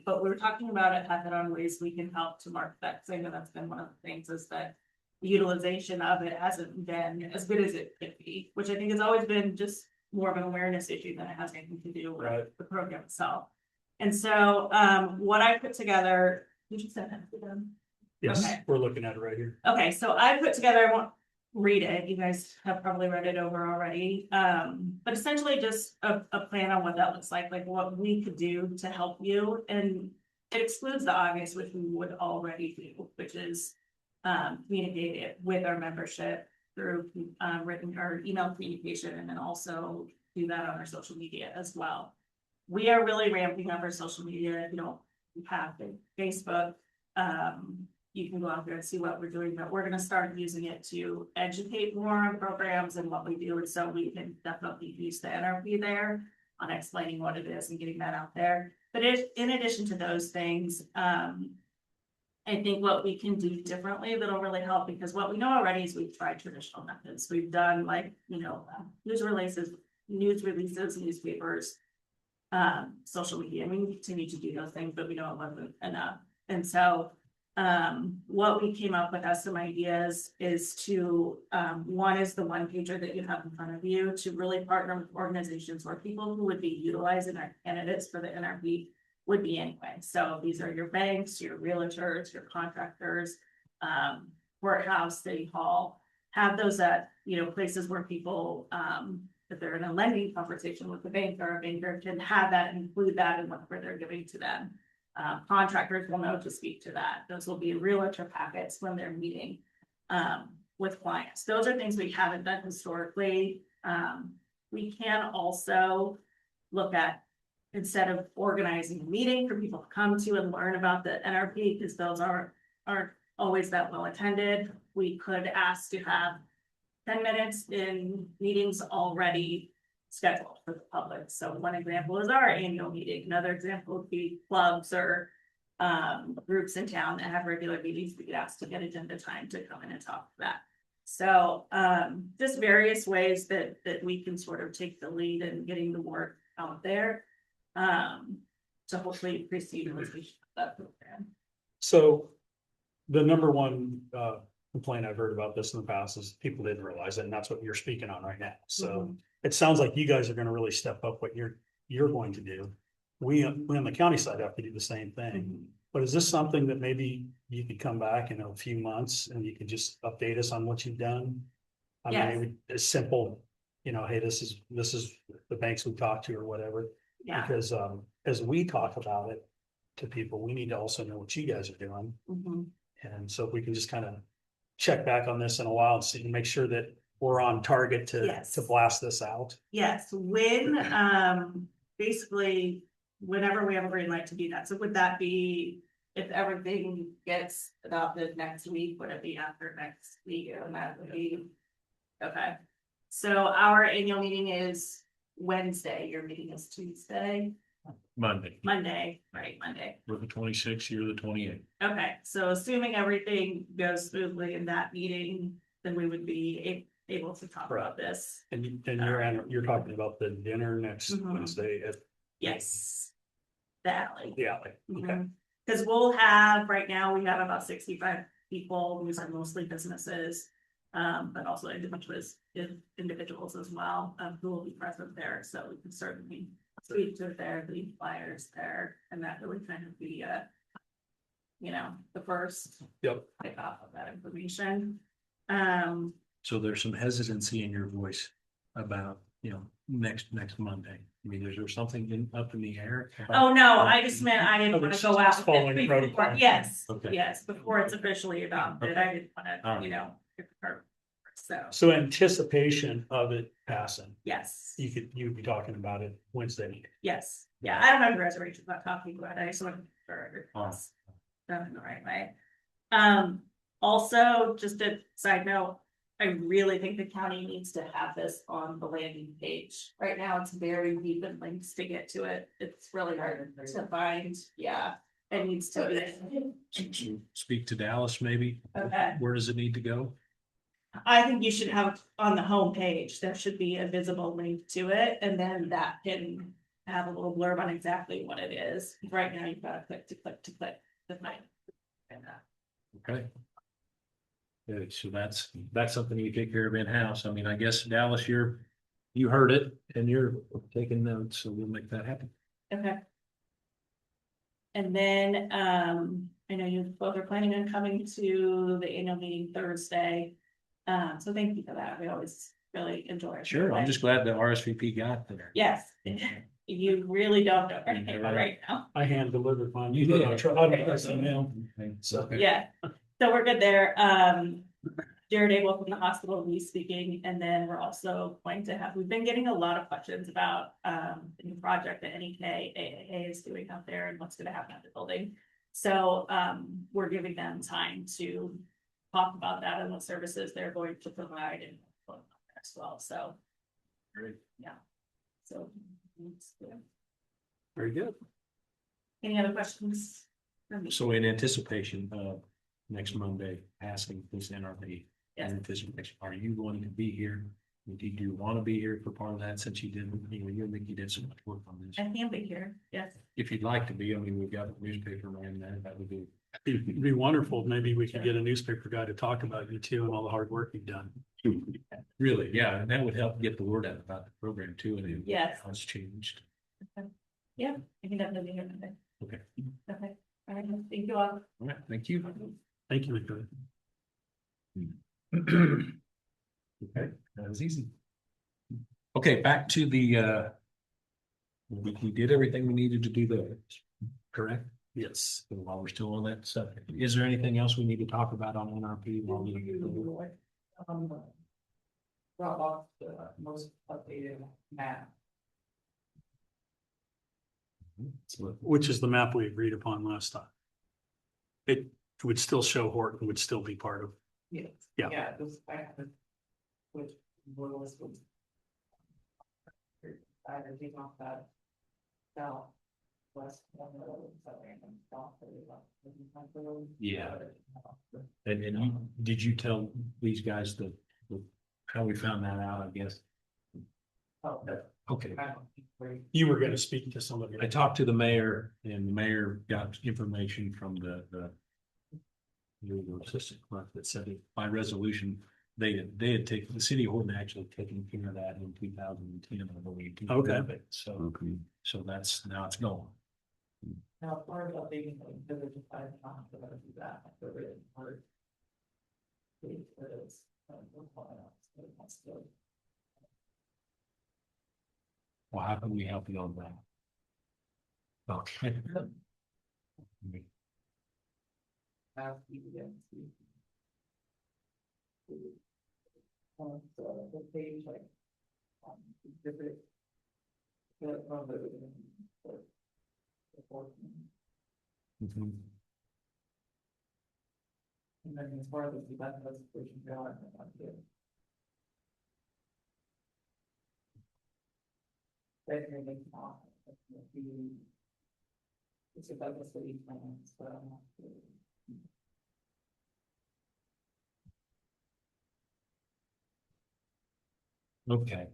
But we were talking about it, on ways we can help to mark that, because I know that's been one of the things is that the utilization of it hasn't been as good as it could be, which I think has always been just more of an awareness issue than it has anything to do Right. with the program itself. And so, what I put together, did you send that to them? Yes, Okay. we're looking at it right here. Okay, so I put together, I won't read it, you guys have probably read it over already. But essentially just a plan on what that looks like what we could do to help you. And it excludes the obvious, which we would already do, which is communicate it with our membership through written or email communication, and then also do that on our social media as well. We are really ramping up our social media. If you don't have Facebook, you can go out there and see what we're doing, but we're gonna start using it to educate more on programs and what we do, and so we can definitely use the NRP there on explaining what it is and getting that out there. But in addition to those things, I think what we can do differently that'll really help, because what we know already is we've tried traditional methods. We've done news releases, newspapers, social media. And we continue to do those things, but we know it wasn't enough. And so what we came up with as some ideas is to, one is the one pager that you have in front of you, to really partner with organizations or people who would be utilizing our candidates for the NRP would be anyway. So these are your banks, your realtors, your contractors, courthouse, city hall, have those at, places where people, if they're in a lending conversation with the bank or a banker, can have that, include that in whatever they're giving to them. Contractors will know to speak to that. Those will be realtor packets when they're meeting with clients. Those are things we haven't done historically. We can also look at, instead of organizing a meeting for people to come to and learn about the NRP, because those aren't always that well attended, we could ask to have 10 minutes in meetings already scheduled for the public. So one example is our annual meeting. Another example would be clubs or groups in town that have regular meetings. We could ask to get agenda time to come in and talk to that. So just various ways that we can sort of take the lead in getting the word out there to hopefully increase the utilization of that program. So the number one complaint I've heard about this in the past is people didn't realize it, and that's what you're speaking on right now. So it sounds like you guys are gonna really step up what you're going to do. We on the county side have to do the same thing. But is this something that maybe you could come back in a few months and you could just update us on what you've done? I mean, Yes. maybe it's simple, hey, this is the banks we talked to or whatever. Yeah. Because as we talk about it to people, we need to also know what you guys are doing. And so if we can just kind of check back on this in a while and see, make sure that we're on target to Yes. blast this out. Yes, basically, whenever we have a green light to do that. So would that be, if everything gets adopted next week, would it be after next week? And that would be, okay. So our annual meeting is Wednesday, your meeting is Tuesday, Monday, Monday, right, Monday. we're the 26th, you're the 28th. Okay, so assuming everything goes smoothly in that meeting, then we would be able to talk about this. And you're talking about the dinner next Wednesday at Yes. The alley. the alley. Okay. Because we'll have, right now, we have about 65 people, these are mostly businesses. But also individuals as well, who will be present there, so we can certainly speak to their lead flyers there, and that really kind of be the first. Yep. Pick off of that information. So there's some hesitancy in your voice about, next Monday. mean, is there something up in the air? Oh, no, I just meant I didn't want to go out. Following before- protocol. Yes, Okay. yes, before it's officially adopted, I didn't want to, Alright. you know. So, So anticipation of it passing, yes, you'd be talking about it Wednesday. yes, yeah, I don't have the reservations about talking about it, I just want to make sure everything's done in the right way. Also, just a side note, I really think the county needs to have this on the landing page. Right now, it's very deep in links to get to it. It's really hard to find. Yeah, it needs to be. Speak to Dallas, maybe. Okay. Where does it need to go? I think you should have on the home page, there should be a visible link to it, and then that can have a little blurb on exactly what it is. Right now, you've got to click to click to click to find. Okay. Good, so that's something you take care of in-house. I mean, I guess Dallas, you heard it and you're taking notes, so we'll make that happen. Okay. And then, I know you both are planning on coming to the annual meeting Thursday. So thank you for that. We always really enjoy it. Sure, I'm just glad the RSVP got there. Yes, you really don't know anything right now. I hand delivered mine. You did. I don't press the mail. So, Yeah, so we're good there. Jared Abel from the hospital will be speaking, and then we're also going to have, we've been getting a lot of questions about the new project that NEK AAA is doing out there and what's gonna happen at the building. So we're giving them time to talk about that and what services they're going to provide and as well, so. Great. Yeah. So. Very good. Any other questions? So in anticipation of next Monday, passing this NRP. Yes. In anticipation, are you going to be here? Do you want to be here for part of that since you didn't, you and Mickey did so much work on this? I can be here, yes. If you'd like to be, I mean, we've got a newspaper man there, that would be. It'd be wonderful. Maybe we could get a newspaper guy to talk about you too and all the hard work you've done. Really, yeah, and that would help get the word out about the program too, and Yes. how it's changed. Yeah, I can definitely be here Monday. Okay, Okay, all right, thank you all. all right, thank you. Thank you, Nicola. Okay, that was easy. Okay, back to the we did everything we needed to do there, correct? Yes. So while we're still on that subject, is there anything else we need to talk about on NRP? while we- Drop off the most updated map. Which is the map we agreed upon last time. It would still show Horton would still be part of. Yes. Yeah. Yeah, this, I have to. Which was. I think off that. South. West. Yeah. And did you tell these guys how we found that out, I guess? Oh, Okay. You were gonna speak to somebody. I talked to the mayor and the mayor got information from the assistant clerk that said that by resolution, they had taken, the city of Horton actually taken care of that in 2010, I believe. Okay. So, Okay. so now it's gone. Now, part of being the village, I not gonna do that, the written part. Because. Well, how can we help you on that? Okay. Have you get to. So the page like. Exhibit. Mhm. And then as far as the event presentation go, I think I'm good. Then you're making off. It's about the city plans, but I'm not sure. Okay,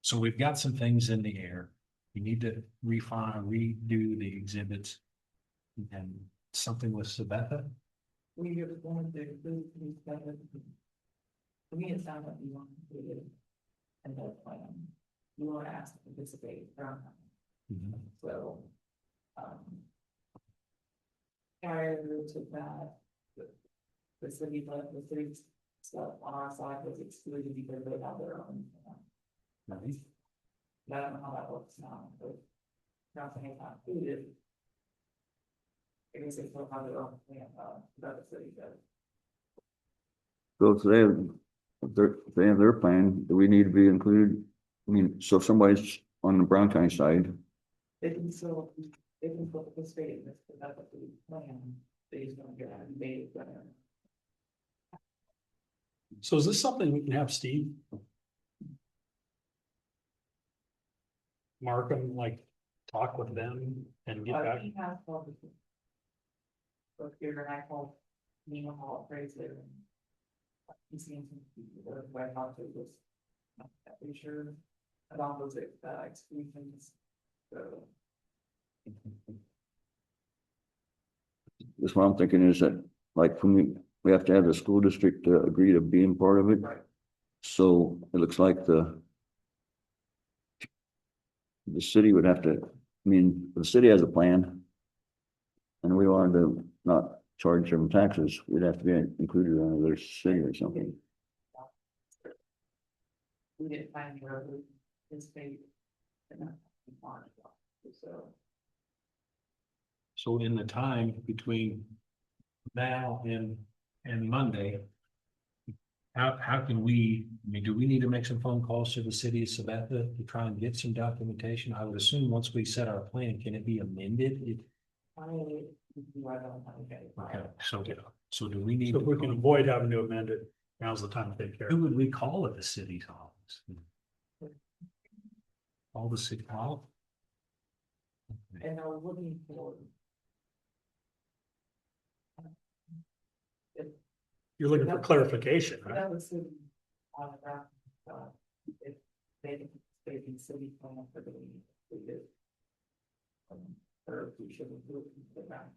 so we've got some things in the air. We need to redo the exhibits. And something with Sabetha. We are going to do these better. To me, it sounds like you want to do it. And that plan, you want to ask to participate from, so. Prior to that. The city, like the city stuff on our side was excluded because they have their own. Right. I don't know how that works now, but nothing is not included. I guess they still have their own plan, that the city does. So if they have their plan, do we need to be included? I mean, so if somebody's on the Brown County side, They can still participate in this, but that's what the plan, they just don't get out of debate. So is this something we can have Steve? Mark them, like, talk with them and get back? He has called the. But here and I called, Nina Hall, Fraser. He's seen some people, the White House was. Not that sure about those exclusions. So. that's what I'm thinking is that, like, when we have to have the school district agree to being part of it. Right. So it looks like the city would have to, I mean, the city has a plan. And we wanted to not charge them taxes, we'd have to be included under their city or something. We didn't find where his fate. So. So in the time between now and Monday. How can we, I mean, do we need to make some phone calls to the city of Sabetha to try and get some documentation? I would assume once we set our plan, can it be amended? Okay, so do we need? So if we can avoid having to amend it, now's the time to take care of Who it. would we call at the city's office? All the city hall? And I was looking for. You're looking for clarification, right? That was sitting on the ground, if they in city plan for the, we did. Or if we should have do it in the ground.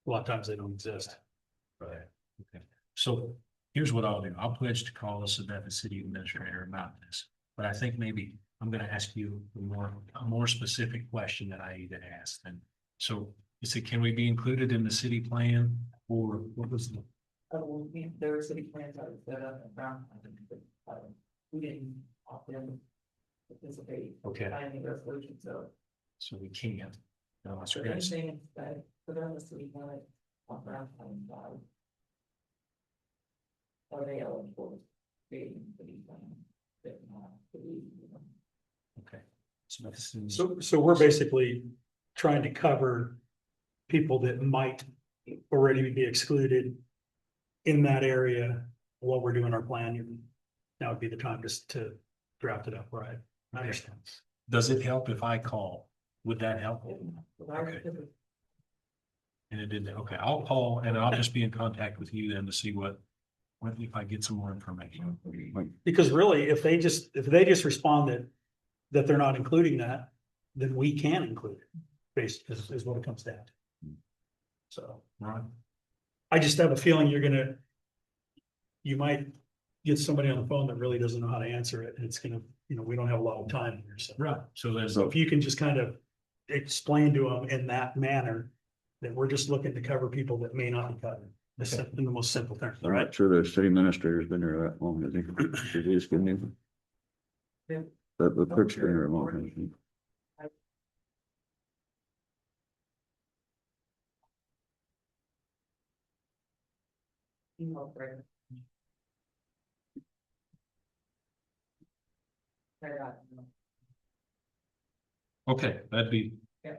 A lot of times they don't exist. Right. Okay, so here's what I'll do. I'll pledge to call the Sabetha City Administrator about this. But I think maybe I'm gonna ask you a more specific question that I need to ask then. So is it, can we be included in the city plan or what was the? There were city plans that were set up and brown. We didn't opt in. Participate. Okay. In any resolution, so. So we can't. No, that's So right. anything that, put on the city plan, on brown county side. Are they eligible? To be in the city plan? If not, to be, Okay. So this is. So we're basically trying to cover people that might already be excluded in that area while we're doing our plan. Now would be the time just to draft it up, right? I understand. Does it help if I call? Would that help? Okay. And it did, okay, I'll call and I'll just be in contact with you then to see what if I get some more information. Because really, if they just respond that they're not including that, then we can include it, based is what it comes down to. So Right. I just have a feeling you might get somebody on the phone that really doesn't know how to answer it, and it's gonna, we don't have a lot of time here, so. Right, so there's, So if you can just kind of explain to them in that manner that we're just looking to cover people that may not be covered, in the most simple terms, I'm right? not sure the city administrator's been there that long, I think. Did he just give me? Yeah. The clerk's been there a long time. Email for. okay,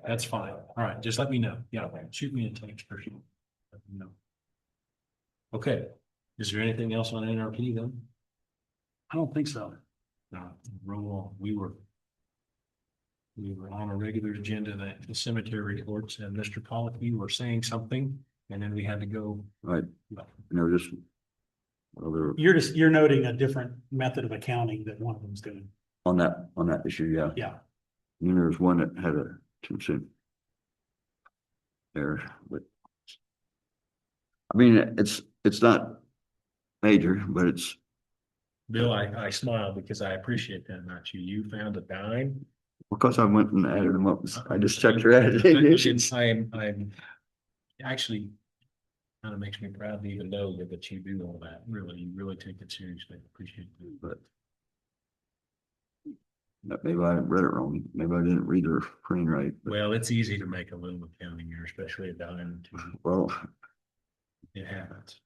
that's fine. All right, just let me know. Yeah, shoot me a text for sure. Let me know. Okay, is there anything else on NRP then? I don't think so. Roll on. We were on a regular agenda, that the cemetery reports, and Mr. Pollock, you were saying something, and then we had to go. Right, and there was just other, You're noting a different method of accounting that one of them's doing. on that issue, yeah. Yeah. And then there's one that had a 2 cent error, but I mean, it's not major, but it's, Bill, I smile because I appreciate that about you. You found a dime. because I went and added them up. I just checked your additions. I'm actually kind of makes me proud to even know that you do all that. Really, you really take it seriously. Appreciate it. But maybe I read it wrong. Maybe I didn't read her printing right. But, Well, it's easy to make a little accounting error, especially a dime or two. well, It happens.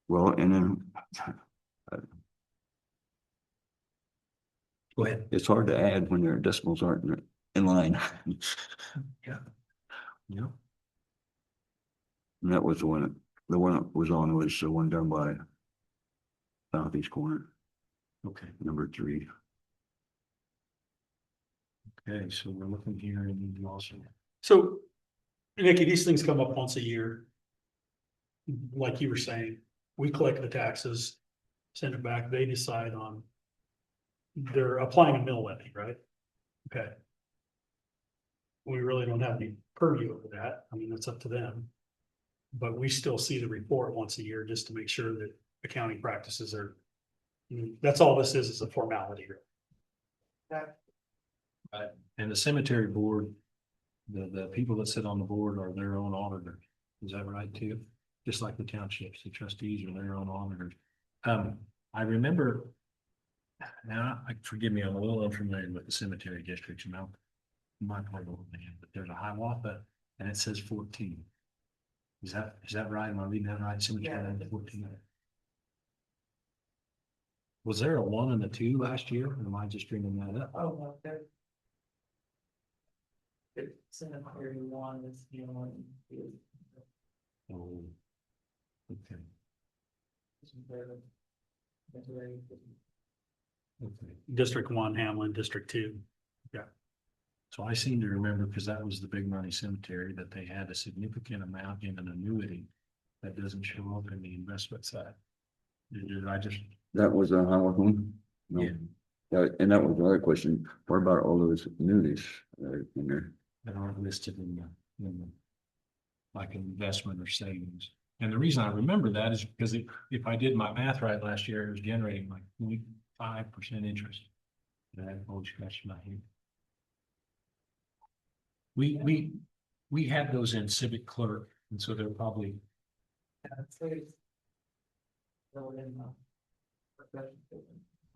and then Go ahead. it's hard to add when your decimals aren't in line. Yeah. Yeah. And that was the one that was on was the one done by southeast corner, Okay. number 3. Okay. So we're looking here and you also. So, Nikki, these things come up once a year. Like you were saying, we collect the taxes, send it back, they decide on. They're applying a mill levy, right? Okay. We really don't have any purview over that. I mean, that's up to them. But we still see the report once a year just to make sure that accounting practices are. That's all this is a formality. And the cemetery board, the people that sit on the board are their own auditors. Is that right too? Just like the townships, the trustees are their own auditors. I remember. Now, forgive me, I'm a little unfamiliar with the cemetery districts now. My part of the land, but there's a Hiawatha and it says 14. Is that right? Am I reading that right? Cemetery land 14. Was there a 1 and a 2 last year? Or am I just dreaming that up? Oh, no, there. The cemetery one is, you know, Oh. Okay. Okay. District 1, Hamlin, District 2. So I seem to remember, because that was the big money cemetery, that they had a significant amount in an annuity that doesn't show up in the investment side. Did I just, That was a Hiawatha one? No. Yeah. And that was another question. What about all those annuities in there? that aren't listed in the like an investment or savings? And the reason I remember that is because if I did my math right last year, it was generating like 0.5% interest. And I always scratched my head. We had those in civic clerk, and so they're probably.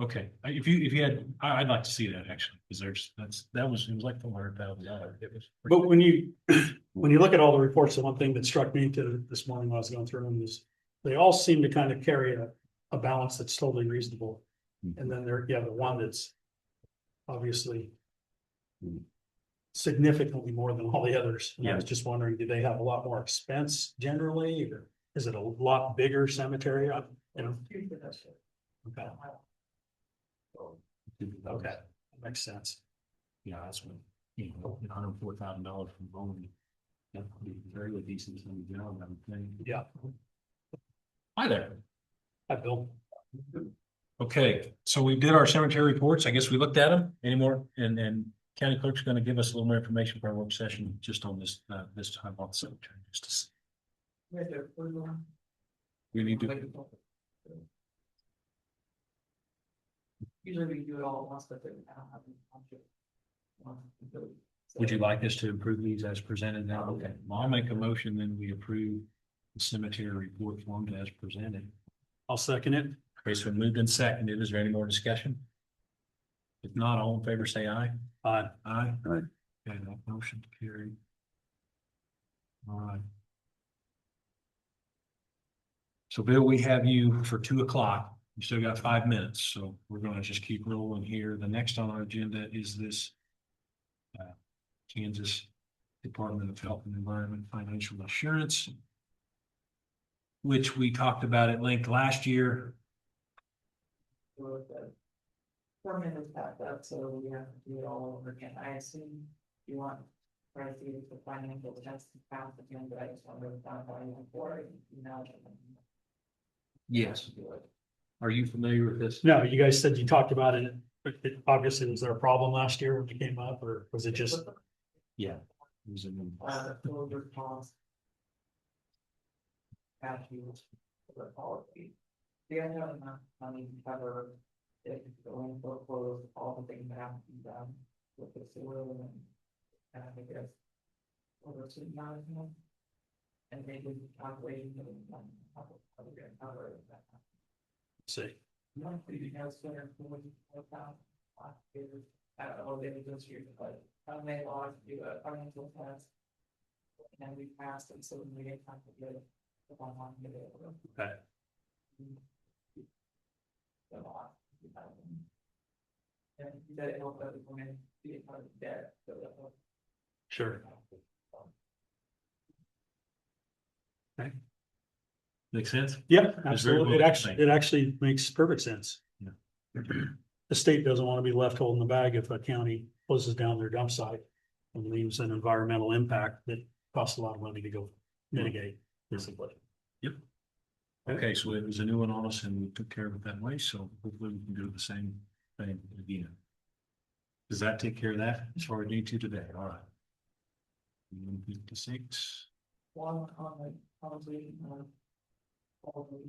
Okay, if you had, I'd like to see that actually, because it was like $400,000. It was. But when you look at all the reports, the one thing that struck me to this morning when I was going through them is they all seem to kind of carry a balance that's totally reasonable. And then you have the one that's obviously significantly more than all the others. And I was just wondering, do they have a lot more expense generally, or is it a lot bigger cemetery? You know? Okay. Okay, that makes sense. Yeah, that's what, $104,000 from Bowman. That's pretty fairly decent sum job, I would think. Yeah. Hi there. Hi, Bill. Okay, so we did our cemetery reports. I guess we looked at them anymore, and county clerk's going to give us a little more information for our work session just on this time on the cemetery. Just to see. We need to. Usually we do it all at once, but then I don't have. Would you like us to approve these as presented now? Okay, well, I'll make a motion, then we approve the cemetery report form as presented. I'll second it. Okay, so moved and seconded. Is there any more discussion? If not, all in favor, say aye. Aye. Aye. Aye. Okay, that motion carried. All right. So Bill, we have you for 2:00. You still got 5 minutes, so we're gonna just keep rolling here. The next on our agenda is this Kansas Department of Health and Environment Financial Assurance, which we talked about at length last year. Permit is backed up, so we have to do it all over again. I assume you want, try to see if the financial test is passed again, but I just want to find out before it, Yes. Are you familiar with this? No, you guys said you talked about it. Obviously, was there a problem last year when it came up, or was it just? Yeah. It was in Filter cost. Statutes, the policy. Do you have enough money to cover if going foreclose, all the things that have to be done with the sewer and I guess over $2,000? And maybe calculating how we're gonna cover it. See, Monthly, you have $244,000 last year. I don't know, maybe this year, but how many laws do a financial test? And we passed it, so we get time to get it. The online video. okay, A lot. And you said it helped us when it be a part of the debt, so that was. sure. Make sense? Yeah, very absolutely. well It actually makes perfect sense. Yeah. The state doesn't want to be left holding the bag if a county closes down their dump site and leaves an environmental impact that costs a lot of money to go mitigate, basically. Okay, so it was a new one on us and we took care of it that way, so hopefully we can do the same thing again. Does that take care of that as far as need to today? All right. 156. One comment, probably, probably.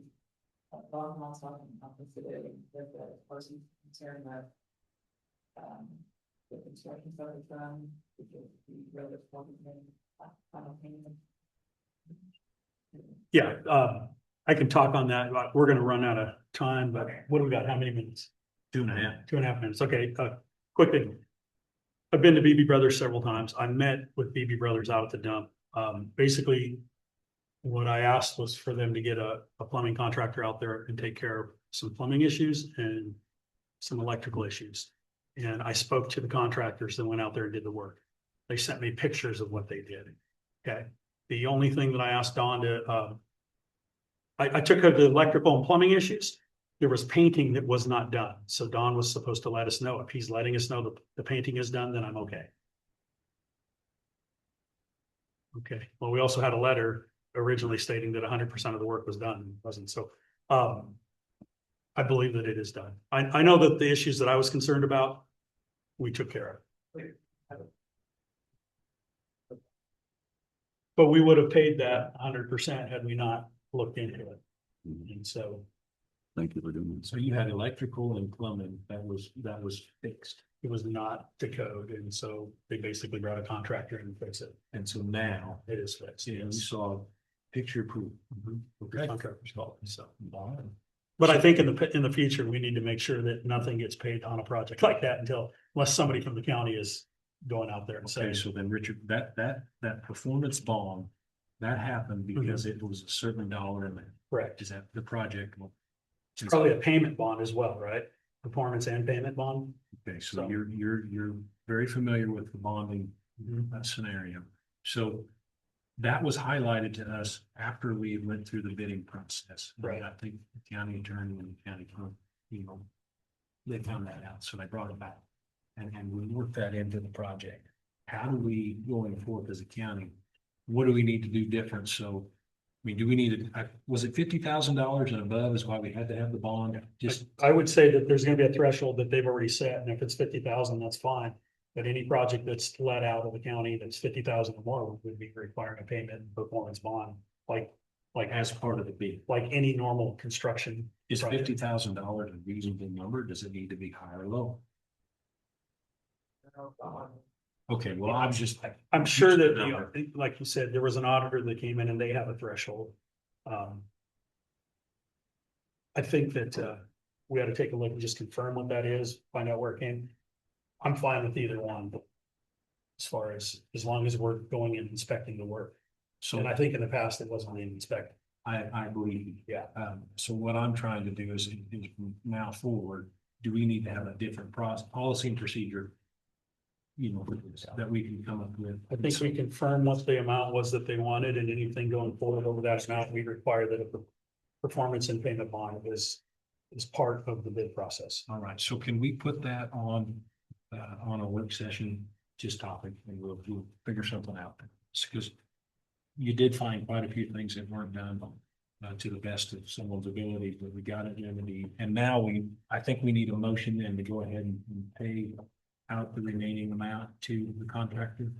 Don Moss talking about this today, that the person concerned that. The construction started done, because the road is probably final payment. Yeah, I can talk on that. We're gonna run out of time, but what do we got? How many minutes? 2.5. 2.5 minutes. Okay, quick thing. I've been to BB Brothers several times. I met with BB Brothers out at the dump. Basically, what I asked was for them to get a plumbing contractor out there and take care of some plumbing issues and some electrical issues. And I spoke to the contractors that went out there and did the work. They sent me pictures of what they did. Okay. The only thing that I asked Don to, I took care of the electrical and plumbing issues. There was painting that was not done. So Don was supposed to let us know. If he's letting us know that the painting is done, then I'm okay. Okay. Well, we also had a letter originally stating that 100% of the work was done. It wasn't. So, I believe that it is done. I know that the issues that I was concerned about, we took care of. But we would have paid that 100% had we not looked into it. And so Thank you for doing this. So you had electrical and plumbing that was fixed. it was not to code. And so they basically brought a contractor in and fix it. And so now, It is fixed. you Yes. saw picture proof. The contractor's called. So, All right. but I think in the future, we need to make sure that nothing gets paid on a project like that unless somebody from the county is going out there and Okay, saying, so then Richard, that performance bond, that happened because it was a certain dollar amount. correct. Is that the project? It's probably a payment bond as well, right? Performance and payment bond. Okay, so So- you're very familiar with the bonding scenario. So that was highlighted to us after we went through the bidding process. And Right. I think the county attorney and the county clerk, they found that out, so they brought it back. And we worked that into the project. How do we, going forth as a county, what do we need to do different? So, I mean, do we need was it $50,000 and above is why we had to have the bond? Just, I would say that there's gonna be a threshold that they've already set, and if it's 50,000, that's fine. But any project that's let out of the county that's 50,000 or more would be requiring a payment and performance bond, like as part of the bid. like any normal construction. Is project. $50,000 a reasonable number? Does it need to be higher or low? Okay, well, I'm just. I'm sure that, Number. like you said, there was an auditor that came in and they have a threshold. I think that, we ought to take a look and just confirm what that is, find out where it came. I'm fine with either one, but as long as we're going and inspecting the work. So And I think in the past it wasn't being inspected. I believe you. Yeah. So what I'm trying to do is from now forward, do we need to have a different policy and procedure? That we can come up with. I think we confirm what the amount was that they wanted, and anything going forward over that amount, we require that a performance and payment bond is part of the bid process. All right, so can we put that on a work session, just topic, and we'll figure something out. Because you did find quite a few things that weren't done to the best of someone's ability, but we got it remedied. And now I think we need a motion then to go ahead and pay out the remaining amount to the contractor.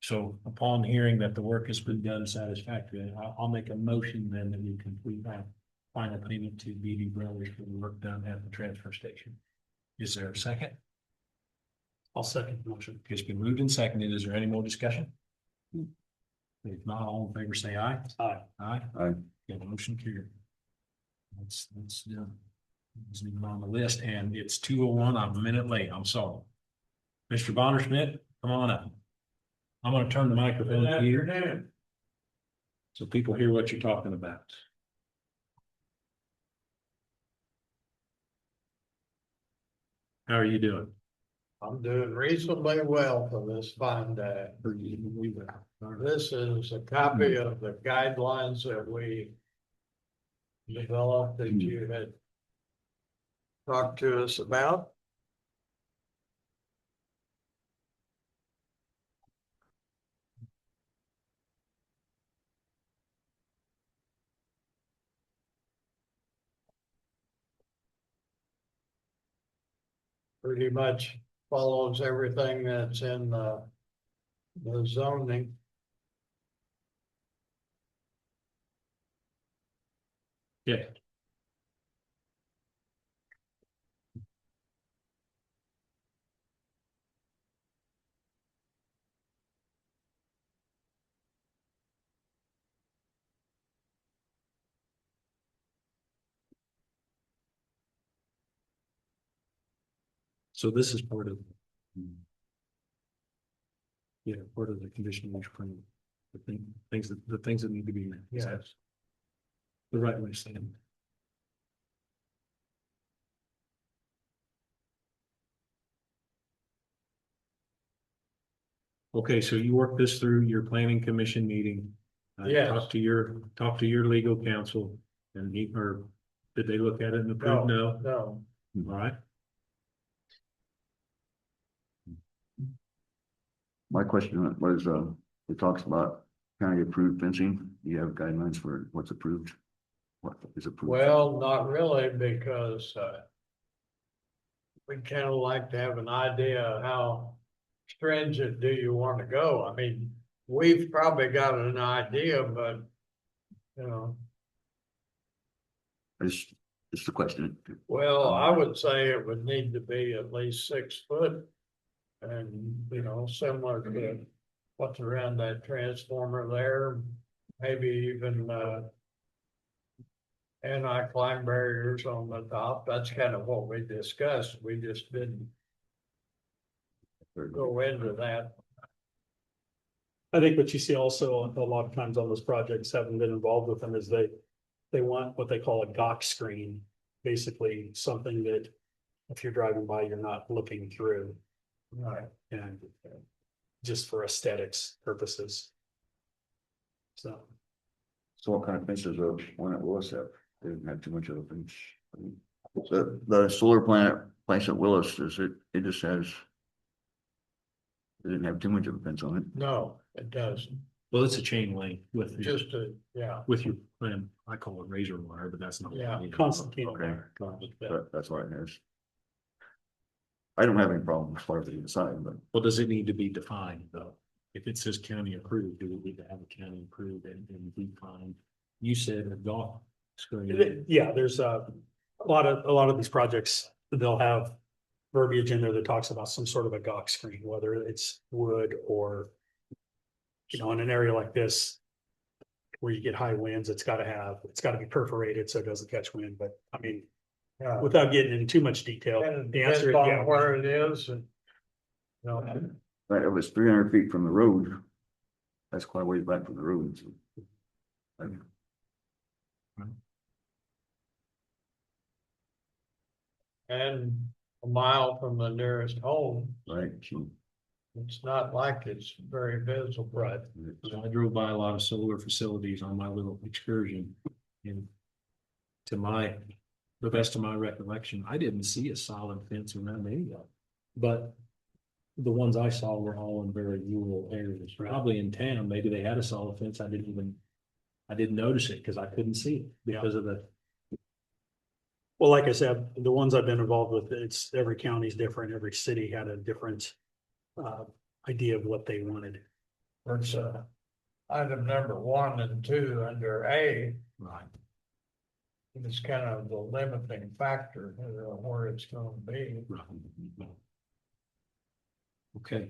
So upon hearing that the work has been done satisfactorily, I'll make a motion then that we complete that final payment to BD Brothers for the work done at the transfer station. Is there a second? I'll second the motion. It's been moved and seconded. Is there any more discussion? If not, all in favor, say aye. Aye. Aye. Aye. Yeah, the motion carried. That's done. It's even on the list, and it's 2:01. I'm a minute late. I'm sorry. Mr. Bonner Schmidt, come on up. I'm gonna turn the microphone to you so people hear what you're talking about. How are you doing? I'm doing reasonably well for this fine day. This is a copy of the guidelines that we developed that you had talked to us about. Pretty much follows everything that's in the zoning. Yeah. So this is part of. Yeah, part of the conditional use permit. The things that need to be met. Yes. The right way to say it. Okay, so you worked this through your planning commission meeting. Yes. Talk to your legal counsel and did they look at it and approve? No. No, All right. My question was, it talks about county approved fencing. Do you have guidelines for what's approved? What is approved? well, not really, because we kind of like to have an idea of how stringent do you want to go. I mean, we've probably got an idea, but you know, It's the question. well, I would say it would need to be at least 6 foot. And, you know, similar to what's around that transformer there, maybe even anti-climb barriers on the top. That's kind of what we discussed. We just didn't go into that. I think what you see also a lot of times on those projects, having been involved with them, is they want what they call a gawk screen. Basically something that if you're driving by, you're not looking through. Right. And just for aesthetics purposes. So. So what kind of fences are one at Willis have? They didn't have too much of a fence. The solar plant place at Willis, it just has. It didn't have too much of a fence on it. No, it doesn't. Well, it's a chain link with Just yeah. with your plan. I call it razor wire, but that's not. Yeah. Constantine. Okay. That's what it is. I don't have any problem as far as the inside, but Well, does it need to be defined though? If it says county approved, do we need to have a county approved and defined? You said a golf screen. Yeah, there's a lot of these projects, they'll have verbiage in there that talks about some sort of a gawk screen, whether it's wood or, you know, in an area like this where you get high winds, it's got to be perforated so it doesn't catch wind. But I mean, Yeah. without getting into too much detail, And the it answer is depends yeah. on where it is and. You know, right, it was 300 feet from the road. That's quite a ways back from the road. So. and a mile from the nearest home, Right. So, it's not like it's very visible. Right. I drove by a lot of solar facilities on my little excursion. And the best of my recollection, I didn't see a solid fence around any of them. But the ones I saw were all in very rural areas, probably in town. Maybe they had a solid fence. I didn't notice it because I couldn't see it because of the. Well, like I said, the ones I've been involved with, it's every county's different. Every city had a different idea of what they wanted. It's item number 1 and 2 under A. Right. it's kind of the limiting factor, where it's gonna be. Okay.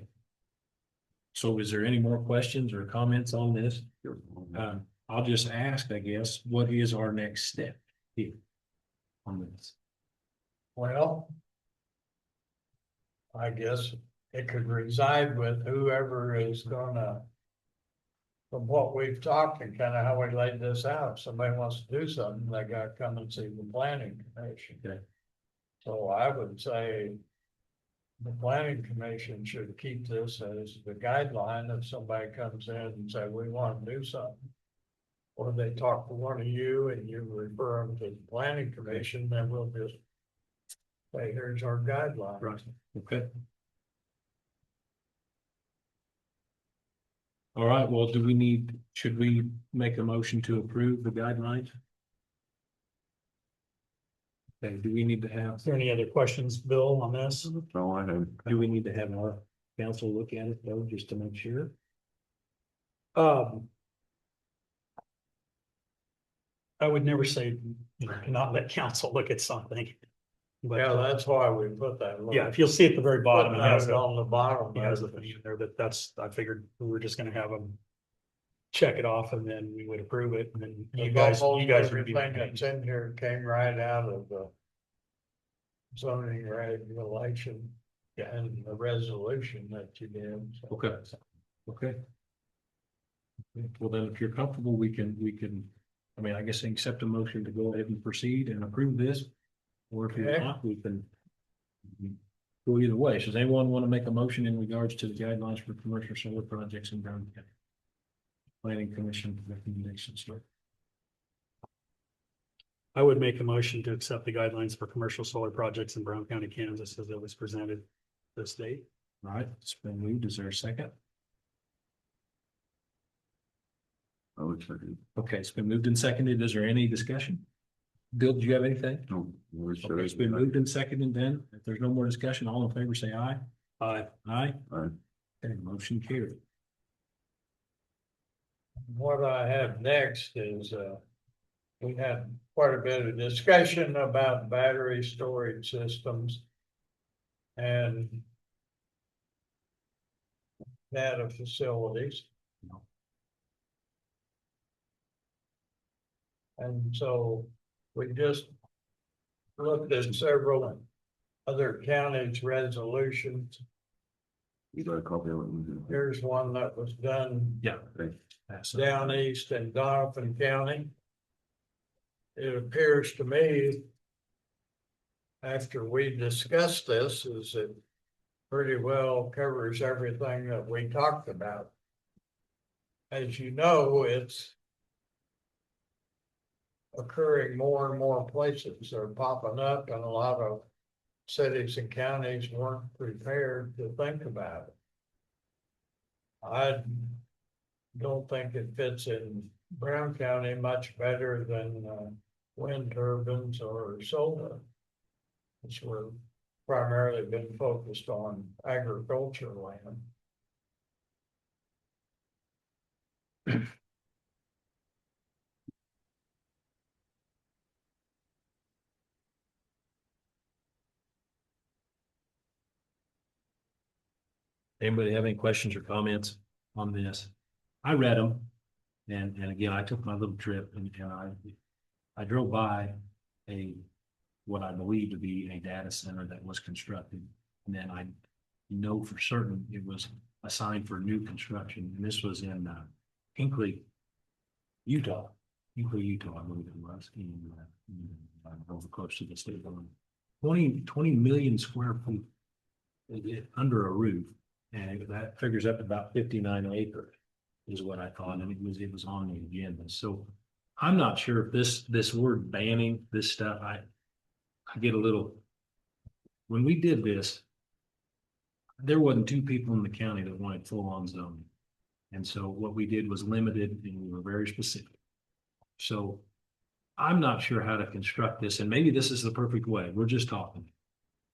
So is there any more questions or comments on this? I'll just ask, I guess, what is our next step here on this? Well, I guess it could reside with whoever is gonna, from what we've talked and kind of how we laid this out, if somebody wants to do something, they gotta come and see the planning commission. Okay. So I would say the planning commission should keep this as the guideline if somebody comes in and say, we want to do something. Or they talk to one of you and you refer them to the planning commission, then we'll just say, here's our guideline. Right, okay. All right, well, should we make a motion to approve the guidelines? Okay, do we need to have, Is there any other questions, Bill, on this? That's all I have. do we need to have our council look at it though, just to make sure? I would never say, not let council look at something. But, Yeah, that's why we put that. little- yeah, if you'll see at the very bottom, it has Put that on the bottom. he has the thing in there that's, I figured we were just gonna have them check it off and then we would approve it and then you guys would be. Everything that's in here came right out of the zoning regulation and the resolution that you did. so. Okay. Okay. Well, then, if you're comfortable, we can, I mean, I guess accept a motion to go ahead and proceed and approve this. Or if you're Okay. not, we can go either way. So does anyone want to make a motion in regards to the guidelines for commercial solar projects in Brown County? Planning Commission recommendations. I would make a motion to accept the guidelines for commercial solar projects in Brown County, Kansas, as it was presented this date. All right, it's been moved. Is there a second? I would second. Okay, it's been moved and seconded. Is there any discussion? Bill, do you have anything? No, where's Okay, it's been moved and seconded then. If there's no more discussion, all in favor, say aye. Aye. Aye. Aye. Okay, motion carried. What I have next is, we had quite a bit of discussion about battery storage systems. And data facilities. And so we just looked at several other counties' resolutions. You got a copy of it? Here's one that was done Yeah. Okay. down east in Donovan County. It appears to me, after we discussed this, is it pretty well covers everything that we talked about. As you know, it's occurring more and more places. They're popping up and a lot of cities and counties weren't prepared to think about it. I don't think it fits in Brown County much better than wind turbines or solar. Which we're primarily been focused on agriculture land. Anybody have any questions or comments on this? I read them. And again, I took my little trip and I drove by what I believe to be a data center that was constructed. And then I know for certain it was assigned for new construction. And this was in Hinckley, Utah. Hinckley, Utah, I believe it was. Over close to the state line. 20 million square feet under a roof. And that figures up to about 59 acres is what I thought. And it was on the agenda. So I'm not sure if this word banning this stuff, I get a little, when we did this, there wasn't two people in the county that wanted full on zoning. And so what we did was limited and we were very specific. So I'm not sure how to construct this, and maybe this is the perfect way. We're just talking.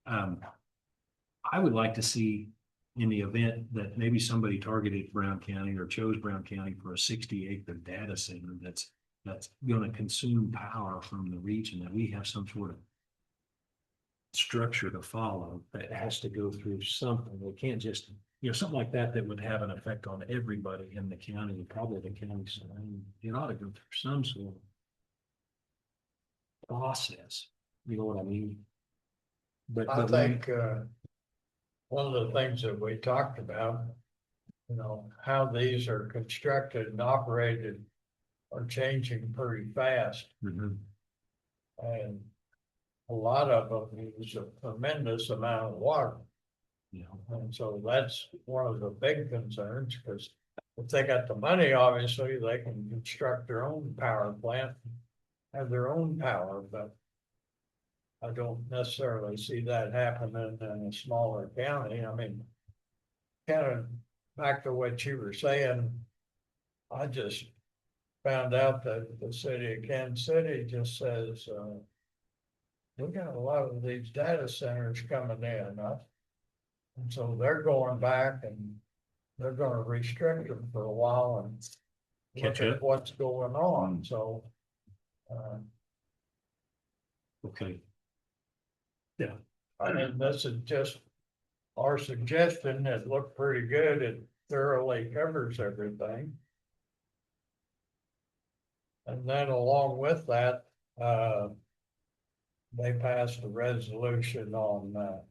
I would like to see, in the event that maybe somebody targeted Brown County or chose Brown County for a 60-acre data center that's that's gonna consume power from the region, that we have some sort of structure to follow, that has to go through something. We can't just, something like that, that would have an effect on everybody in the county, and probably the county. So it ought to go through some sort of process, you know what I mean? But, I think, one of the things that we talked about, how these are constructed and operated are changing pretty fast. Mhm. And a lot of them use a tremendous amount of water. And so that's one of the big concerns, because if they got the money, obviously, they can construct their own power plant, have their own power, but I don't necessarily see that happening in a smaller county. I mean, kind of back to what you were saying, I just found out that the city of Kansas City just says, we got a lot of these data centers coming in, and so they're going back and they're gonna restrict them for a while and look Catch at up. what's going on, so. Okay. I mean, this is just our suggestion. It looked pretty good. It thoroughly covers everything. And then along with that, they passed a resolution on,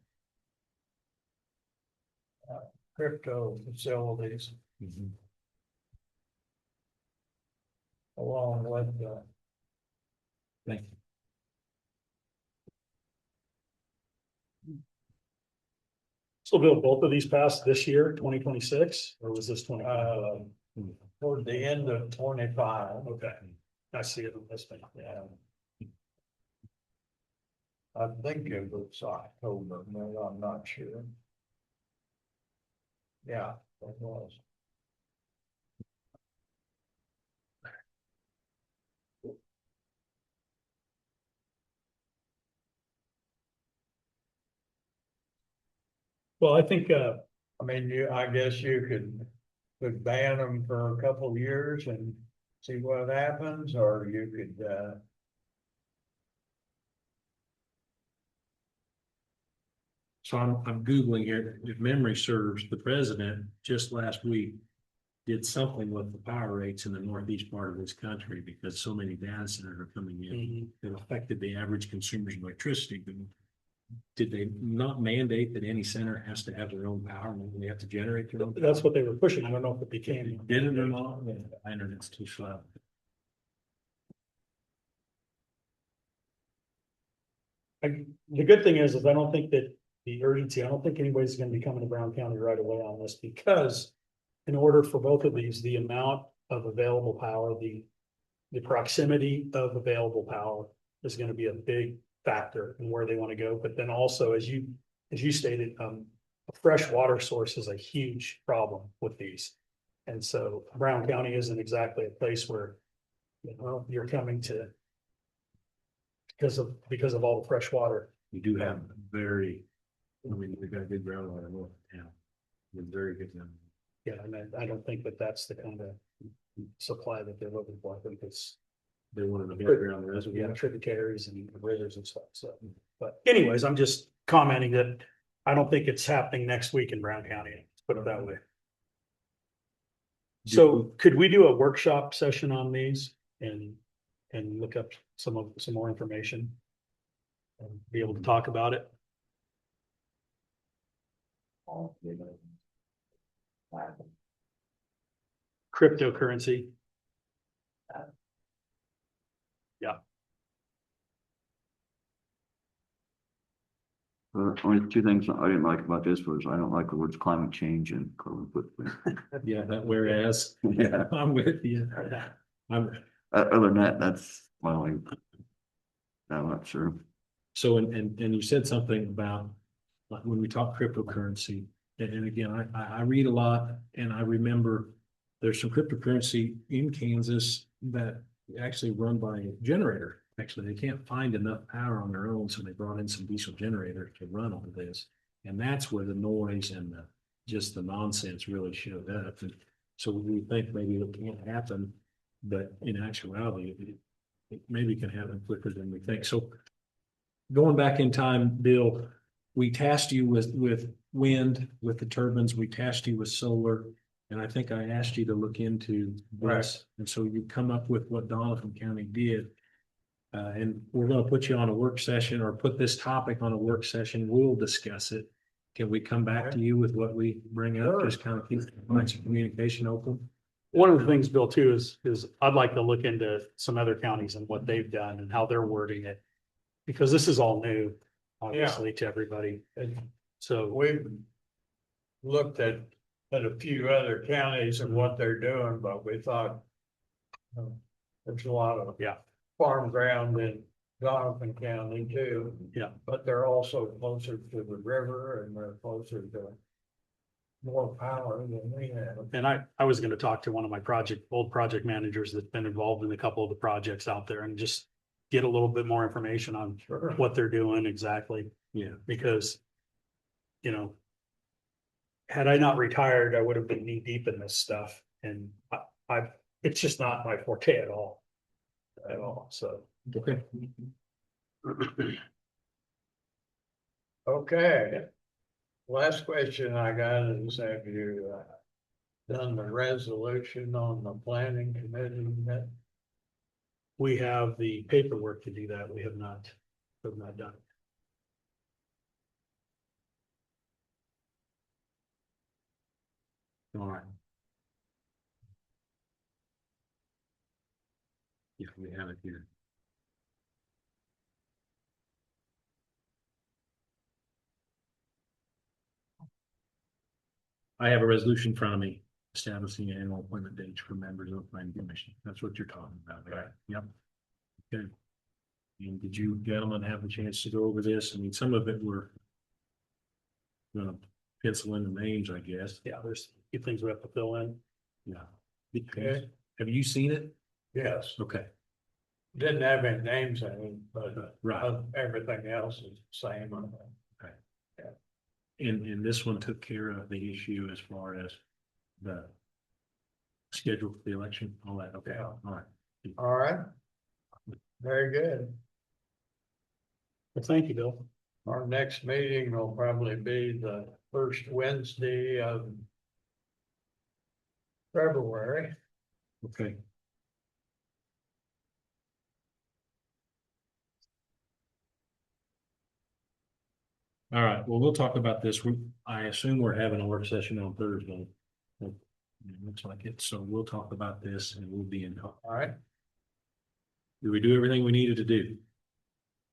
crypto facilities Mhm. along with, Thank you. So Bill, both of these passed this year, 2026, or was this 20? toward the end of 25. Okay, I see it on this thing. Yeah. I think it was October, but I'm not sure. Yeah, it was. Well, I think, I mean, I guess you could ban them for a couple of years and see what happens, or you could, So I'm Googling here, if memory serves, the president just last week did something with the power rates in the northeast part of this country, because so many data centers are coming in. It affected the average consumer's electricity. Did they not mandate that any center has to have their own power, and they have to generate their own? that's what they were pushing. I don't know if it became. Did it or not? The internet's too slow. The good thing is I don't think that the urgency, I don't think anybody's gonna be coming to Brown County right away on this, because in order for both of these, the amount of available power, the proximity of available power is gonna be a big factor in where they want to go. But then also, as you stated, a fresh water source is a huge problem with these. And so Brown County isn't exactly a place where, you're coming to because of all the fresh water. We do have we've got a good groundwater north of town. We're very good now. Yeah, and I don't think that that's the kind of supply that they're looking for. I think it's, They wanted to build around the reservoir. yeah, tributaries and rivers and stuff, so. But anyways, I'm just commenting that I don't think it's happening next week in Brown County, let's put it that way. So could we do a workshop session on these and look up some more information? And be able to talk about it? Cryptocurrency. Only two things I didn't like about this was I don't like the words climate change and carbon footprint. Yeah, that whereas, Yeah, I'm with you. other than that, that's my only. I'm not sure. So, and you said something about, like, when we talk cryptocurrency, and again, I read a lot, and I remember there's some cryptocurrency in Kansas that actually run by a generator. Actually, they can't find enough power on their own, so they brought in some diesel generators to run all this. And that's where the noise and just the nonsense really showed up. And so we think maybe it can't happen But in actuality, it maybe can happen quicker than we think. So going back in time, Bill, we tasked you with wind, with the turbines, we tasked you with solar. And I think I asked you to look into this. And so you come up with what Doniphan County did. And we're gonna put you on a work session or put this topic on a work session. We'll discuss it. Can we come back to you with what we bring up? Sure. Just kind of keep lines of communication open. One of the things, Bill, too, is I'd like to look into some other counties and what they've done and how they're wording it. Because this is all new, obviously, to everybody. And So, we've looked at a few other counties and what they're doing, but we thought there's a lot of farm ground in Doniphan County too. Yeah. But they're also closer to the river and they're closer to more power than we have. and I was gonna talk to one of my old project managers that's been involved in a couple of the projects out there and just get a little bit more information on Sure. what they're doing exactly. Yeah. Because, you know, had I not retired, I would have been knee deep in this stuff and it's just not my forte at all. At all, so. Okay. Okay. Last question I got is, have you done the resolution on the planning committee yet? We have the paperwork to do that. We have not done. All right. Yeah, we have it here. I have a resolution in front of me establishing annual appointment dates for members of the planning commission. That's what you're talking about, right? Yep. Okay. And did you gentlemen have a chance to go over this? I mean, some of it we're gonna pencil in the names, I guess. Yeah, there's a few things we have to fill in. Yeah. Okay. Have you seen it? Yes, Okay, didn't have any names in it, but right. everything else is the same. I think. And this one took care of the issue as far as the schedule for the election, all that. Okay, Yeah. all right. All right. Very good. Well, thank you, Bill. Our next meeting will probably be the first Wednesday of February. Okay. All right, well, we'll talk about this. I assume we're having a work session on Thursday. It looks like it, so we'll talk about this and we'll be in. All right, Did we do everything we needed to do?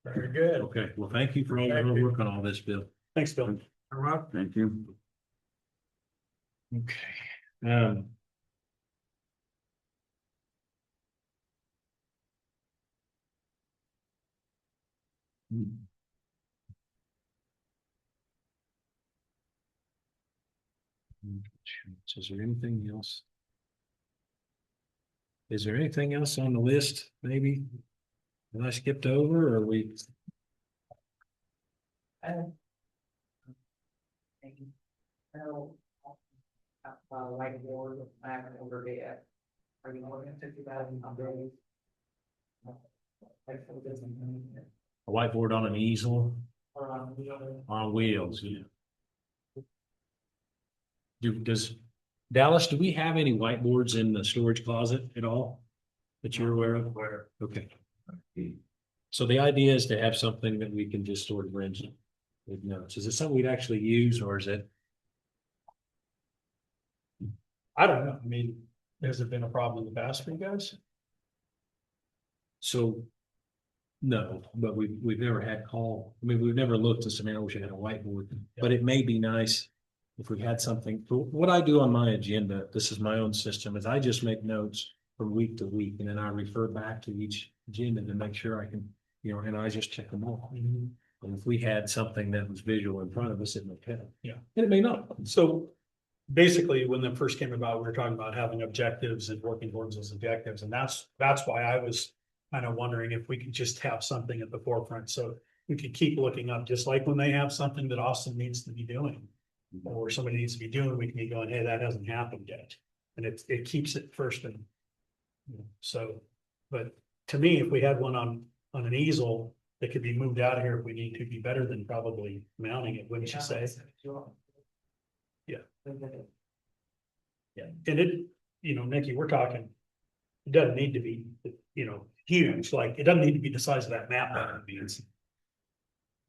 very good. Okay, well, thank you for all your Thank hard you. work on all this, Bill. Thanks, Bill. All right. Thank you. Okay. Is there anything else? Is there anything else on the list, maybe? That I skipped over, or we? Whiteboard, I haven't ordered it yet. Are you ordering $50,000 on A whiteboard on an easel, days? on wheels, yeah. Does Dallas, do we have any whiteboards in the storage closet at all? That you're aware of? Okay. So the idea is to have something that we can just sort of rinse with notes. Is it something we'd actually use, or is it? I don't know. I mean, has it been a problem in the past for you guys? So. No, but we've never had call, I mean, we've never looked at scenario we should have a whiteboard, but it may be nice. If we had something, what I do on my agenda, this is my own system, is I just make notes from week to week, and then I refer back to each agenda to make sure I can, and I just check them all. And if we had something that was visual in front of us, it may help. Yeah. And it may not. So basically, when that first came about, we were talking about having objectives and working towards those objectives. And that's why I was kind of wondering if we could just have something at the forefront. So we could keep looking up, just like when they have something that Austin needs to be doing. Or somebody needs to be doing, we can be going, hey, that hasn't happened yet. And it keeps it first and So, but to me, if we had one on an easel that could be moved out of here if we need to, be better than probably mounting it, wouldn't you say? Yeah. Yeah, and it, Nikki, we're talking, it doesn't need to be, huge, like, it doesn't need to be the size of that map that it means.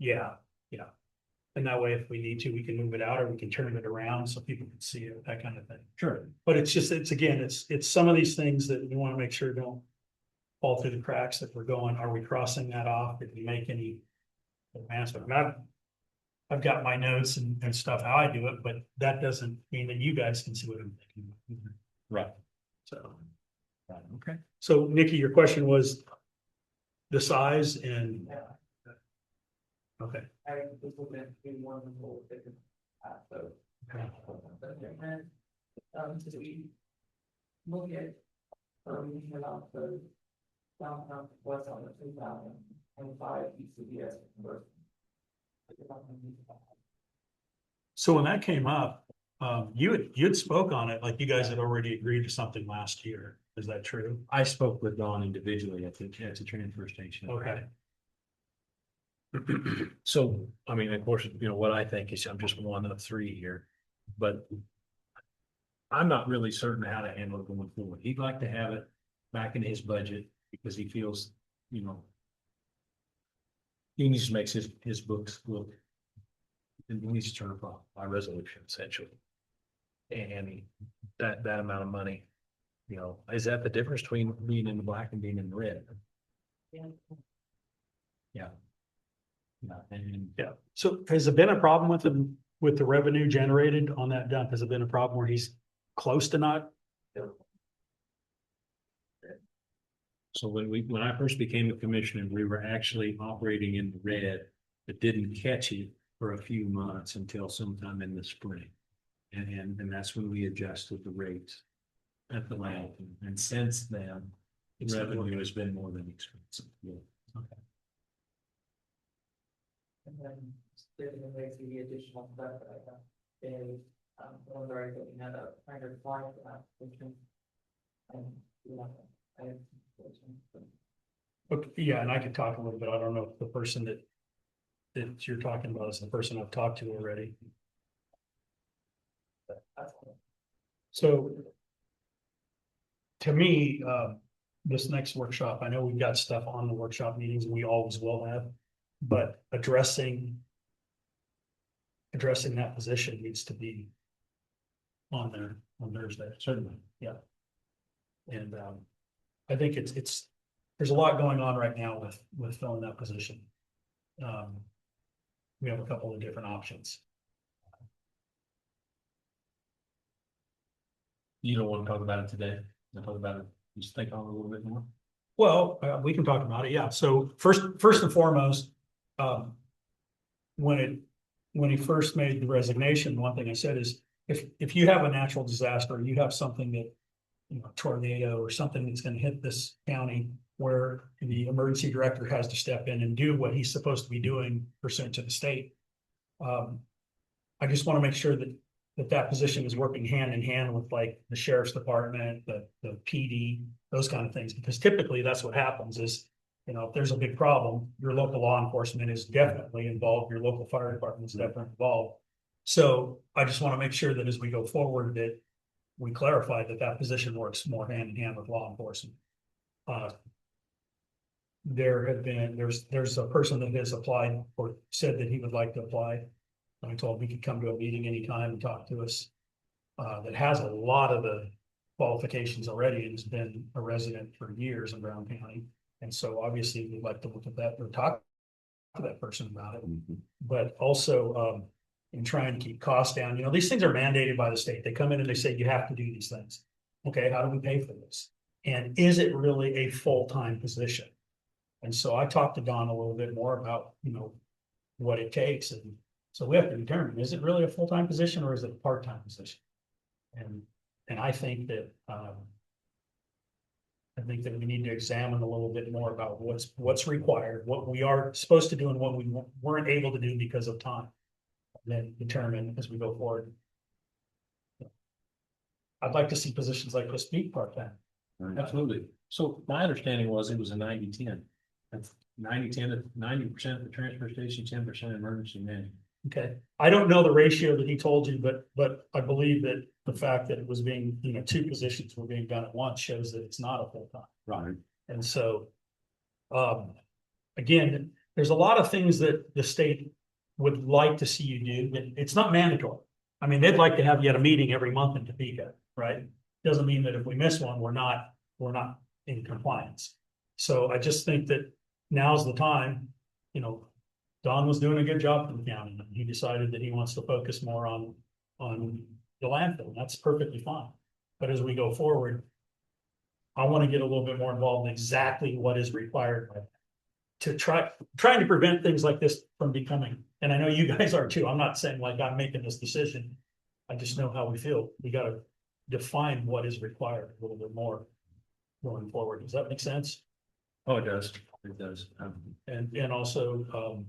Yeah, yeah. And that way, if we need to, we can move it out or we can turn it around so people can see it, that kind of thing. Sure. But it's just, it's some of these things that we want to make sure don't fall through the cracks that we're going, are we crossing that off? Did we make any advancement? And I've got my notes and stuff, how I do it, but that doesn't mean that you guys can see what I'm thinking. Right. So, Okay. so Nikki, your question was the size and, okay. I was looking at one of the whole different, so. So we look at, about the downtown west on the 2005 ECDS conversion. So when that came up, you'd spoke on it, like you guys had already agreed to something last year. Is that true? I spoke with Don individually at the transfer station. Okay. So, I mean, of course, what I think is I'm just one of three here, but I'm not really certain how to handle it going forward. He'd like to have it back in his budget because he feels, he needs to make his books look, and he needs to turn a profit by resolution essentially. And that amount of money, is that the difference between being in the black and being in the red? Yeah. Yeah. Yeah, and Yeah. So has there been a problem with the revenue generated on that dump? Has it been a problem where he's close to not? so when I first became a commissioner, we were actually operating in the red, but didn't catch it for a few months until sometime in the spring. And that's when we adjusted the rates at the landfill. And since then, the revenue has been more than expensive. Yeah. Okay. And then there's the additional stuff that I got. They, was already looking at a kind of fly for that, which is. Okay, yeah, and I could talk a little bit. I don't know if the person that you're talking about is the person I've talked to already. So to me, this next workshop, I know we've got stuff on the workshop meetings and we always will have, but addressing that position needs to be on there on Thursday, certainly, yeah. And I think it's there's a lot going on right now with filling that position. We have a couple of different options. You don't want to talk about it today? Talk about it, just think on it a little bit more. Well, we can talk about it, yeah. So first and foremost, when he first made the resignation, one thing I said is, if you have a natural disaster, you have something that, tornado or something that's going to hit this county where the emergency director has to step in and do what he's supposed to be doing pursuant to the state. I just want to make sure that position is working hand in hand with like the sheriff's department, the PD, those kind of things, because typically that's what happens is, if there's a big problem, your local law enforcement is definitely involved, your local fire department is definitely involved. So I just want to make sure that as we go forward, that we clarify that position works more hand in hand with law enforcement. There's a person that has applied or said that he would like to apply. And I told him he could come to a meeting anytime and talk to us. That has a lot of the qualifications already and has been a resident for years in Brown County. And so obviously we'd like to look at that or talk to that person about it. But also in trying to keep costs down, these things are mandated by the state. They come in and they say, you have to do these things. Okay, how do we pay for this? And is it really a full-time position? And so I talked to Don a little bit more about, what it takes. And so we have to determine, is it really a full-time position or is it a part-time position? And I think that we need to examine a little bit more about what's required, what we are supposed to do and what we weren't able to do because of time. And then determine as we go forward. I'd like to see positions like this be part-time. Absolutely. So my understanding was it was a 90-10. That's 90-10, 90% of the transfer station, 10% emergency management. Okay, I don't know the ratio that he told you, but I believe that the fact that it was being, two positions were being done at once shows that it's not a full time. Right. And so, again, there's a lot of things that the state would like to see you do, but it's not mandatory. I mean, they'd like to have you at a meeting every month in Topeka, right? Doesn't mean that if we miss one, we're not in compliance. So I just think that now's the time, Don was doing a good job for the county. He decided that he wants to focus more on the landfill. That's perfectly fine. But as we go forward, I want to get a little bit more involved in exactly what is required to trying to prevent things like this from becoming. And I know you guys are too. I'm not saying like I'm making this decision. I just know how we feel. We got to define what is required a little bit more going forward. Does that make sense? Oh, it does. It does. And also,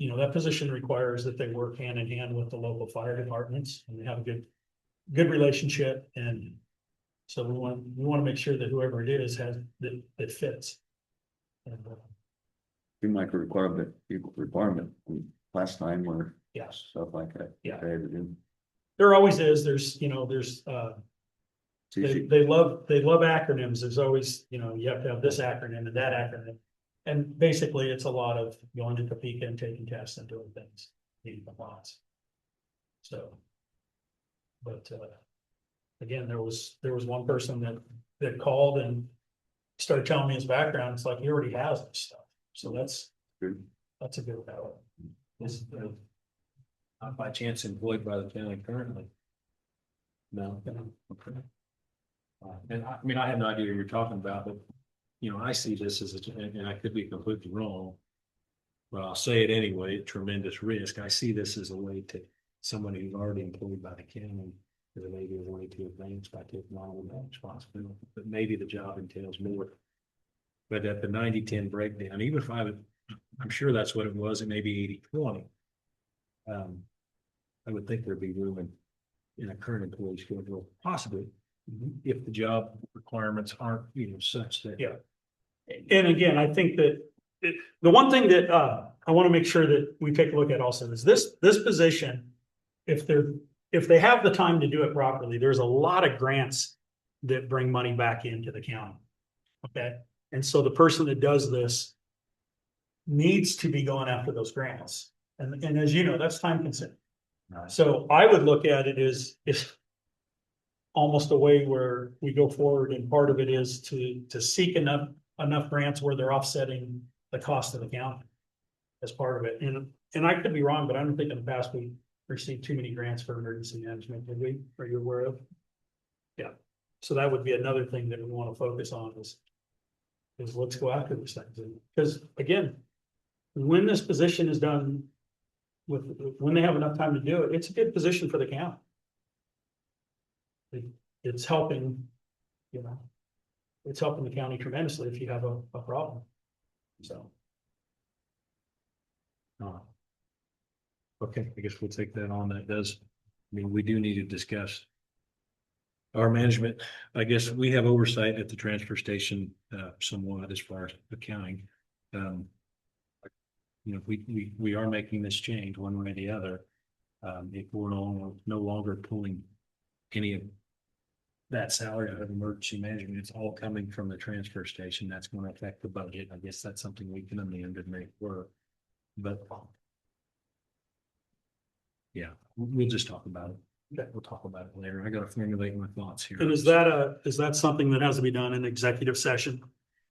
that position requires that they work hand in hand with the local fire departments and they have a good relationship. And so we want to make sure that whoever it is has that fits. And, Seem like a requirement last time or yes, stuff like that. Yeah. They had to do. there always is. There's It's easy. they love acronyms. There's always, you have to have this acronym and that acronym. And basically it's a lot of going to Topeka and taking tests and doing things, needing compliance. So. But again, there was one person that called and started telling me his background. It's like he already has this stuff. So that's Good. a good battle. Is not by chance employed by the county currently? No. Okay. And I mean, I have no idea what you're talking about, but I see this as and I could be completely wrong. But I'll say it anyway, tremendous risk. I see this as a way to somebody who's already employed by the county. Because maybe a way to advance by taking on that responsibility, but maybe the job entails more. But at the 90-10 breakdown, even if I'm sure that's what it was, it may be 80-20. I would think there'd be room in a current employee schedule, possibly, if the job requirements aren't, such that. Yeah. And again, I think that the one thing that I want to make sure that we take a look at also is this position, if they have the time to do it properly, there's a lot of grants that bring money back into the county. Okay. And so the person that does this needs to be going after those grants. And as you know, that's time consuming. Right. So I would look at it as almost a way where we go forward, and part of it is to seek enough grants where they're offsetting the cost of the county as part of it. And I could be wrong, but I don't think in the past we received too many grants for emergency management, did we? Are you aware of? Yeah. So that would be another thing that we want to focus on is let's go after these things. Because again, when this position is done when they have enough time to do it, it's a good position for the county. It's helping, it's helping the county tremendously if you have a problem. So. Okay, I guess we'll take that on. That does, we do need to discuss our management. I guess we have oversight at the transfer station somewhat as far as accounting. We are making this change one way or the other. If we're no longer pulling any of that salary out of emergency management, it's all coming from the transfer station. That's going to affect the budget. I guess that's something we can amend and make work. But yeah, we'll just talk about it. Okay. We'll talk about it later. I got to formulate my thoughts here. And is that something that has to be done in executive session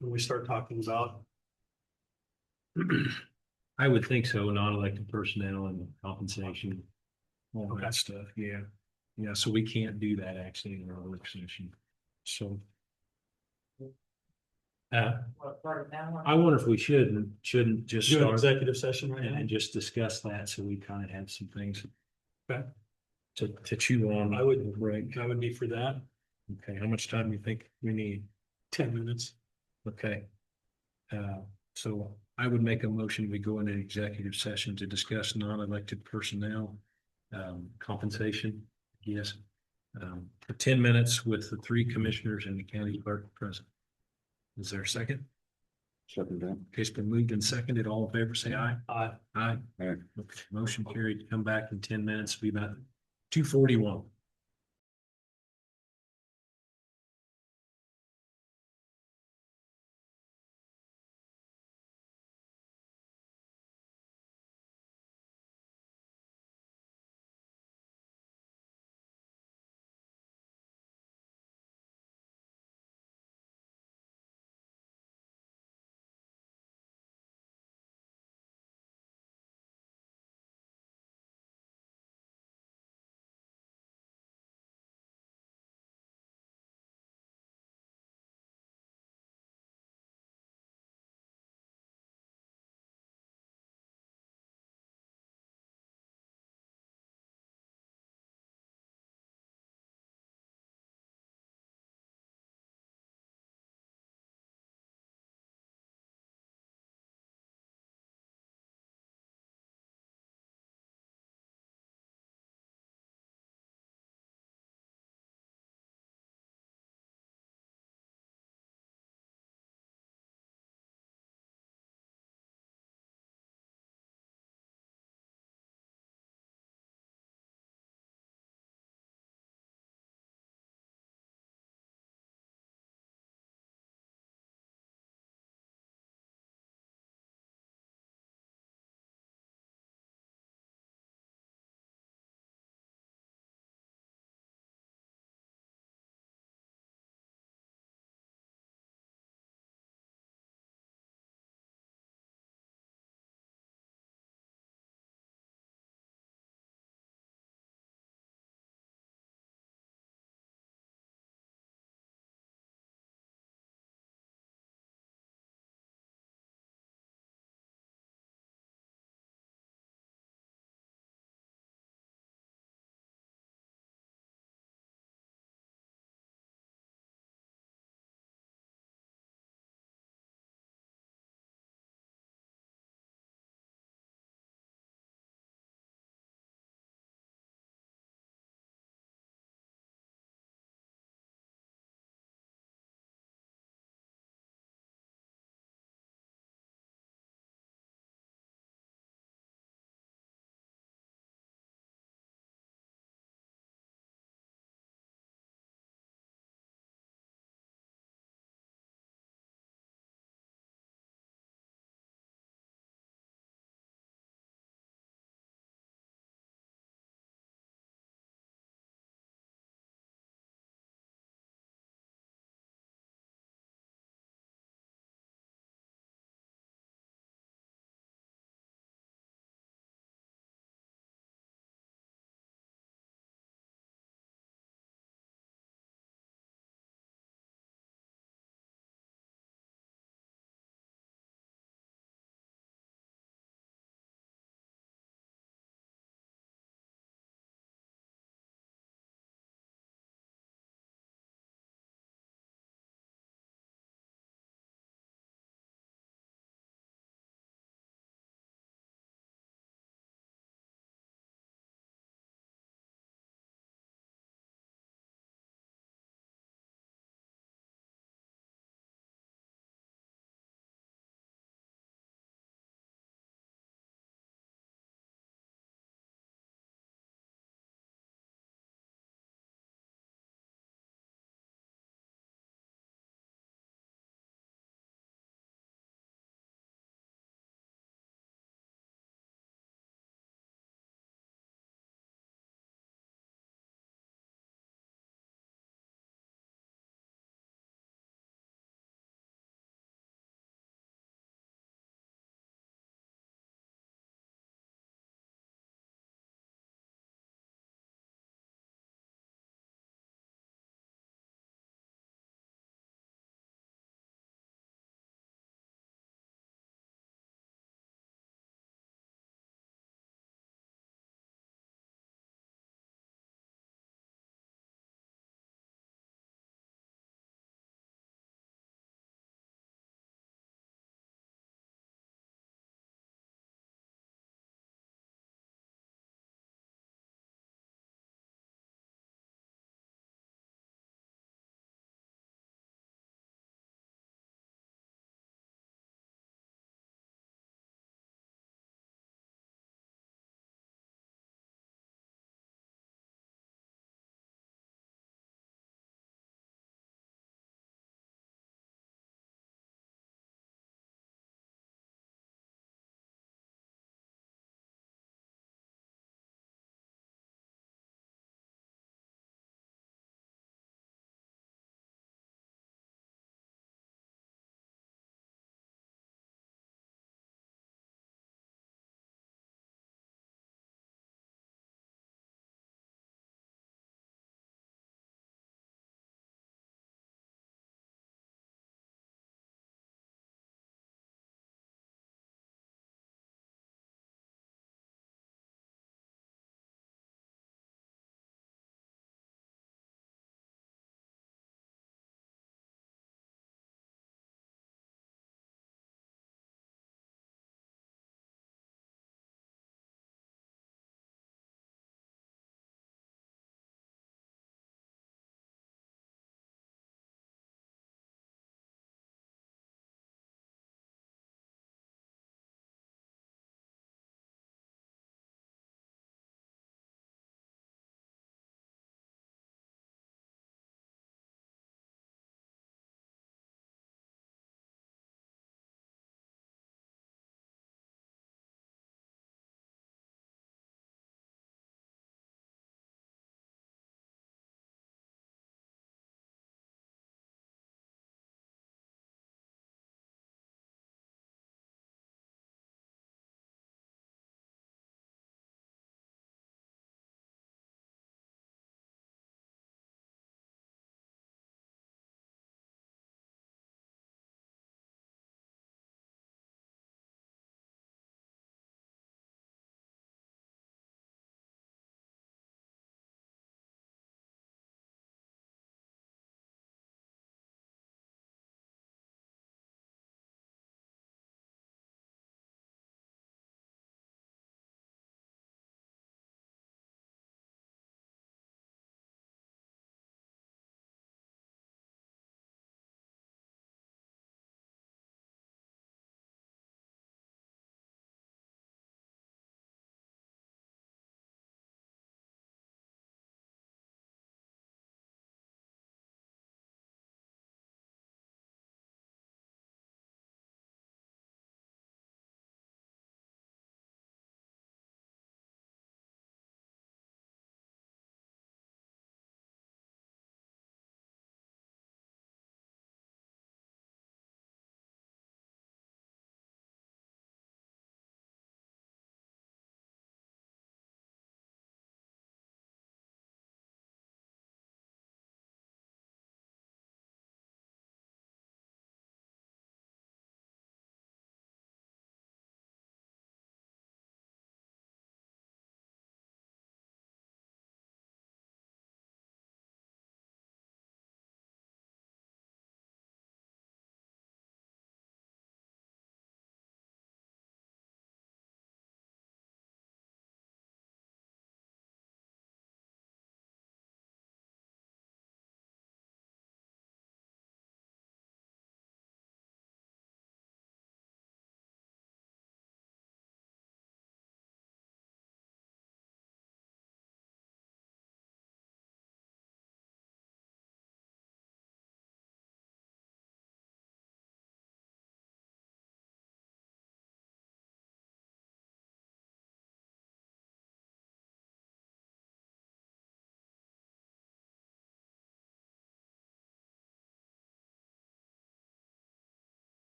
when we start talking about? I would think so, non-elected personnel and compensation, all Okay. that stuff, yeah. Yeah, so we can't do that actually in our work session, so. What part of that? I wonder if we shouldn't just Do an start executive session right now? and just discuss that, so we kind of have some things. Okay. To chew on. I would break. be for that. Okay, how much time do you think we need? 10 minutes. Okay. So I would make a motion, we go into executive session to discuss non-elected personnel, compensation, yes. For 10 minutes with the 3 commissioners and the county clerk present. Is there a second? Second that. Case been moved and seconded. All in favor, say aye. Aye. Aye. Aye. Okay, motion carried to come back in 10 minutes, be about 2:41.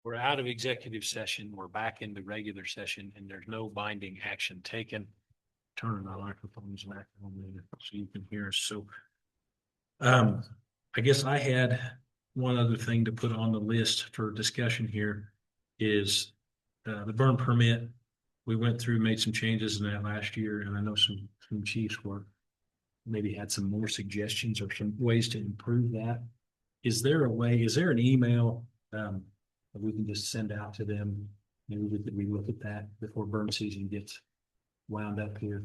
we're out of executive session, we're back into regular session, and there's no binding action taken. Turn our microphones back on there so you can hear us. So I guess I had one other thing to put on the list for discussion here is the burn permit. We went through, made some changes in that last year, and I know some chiefs were maybe had some more suggestions or some ways to improve that. Is there an email that we can just send out to them? Maybe we look at that before burn season gets wound up here.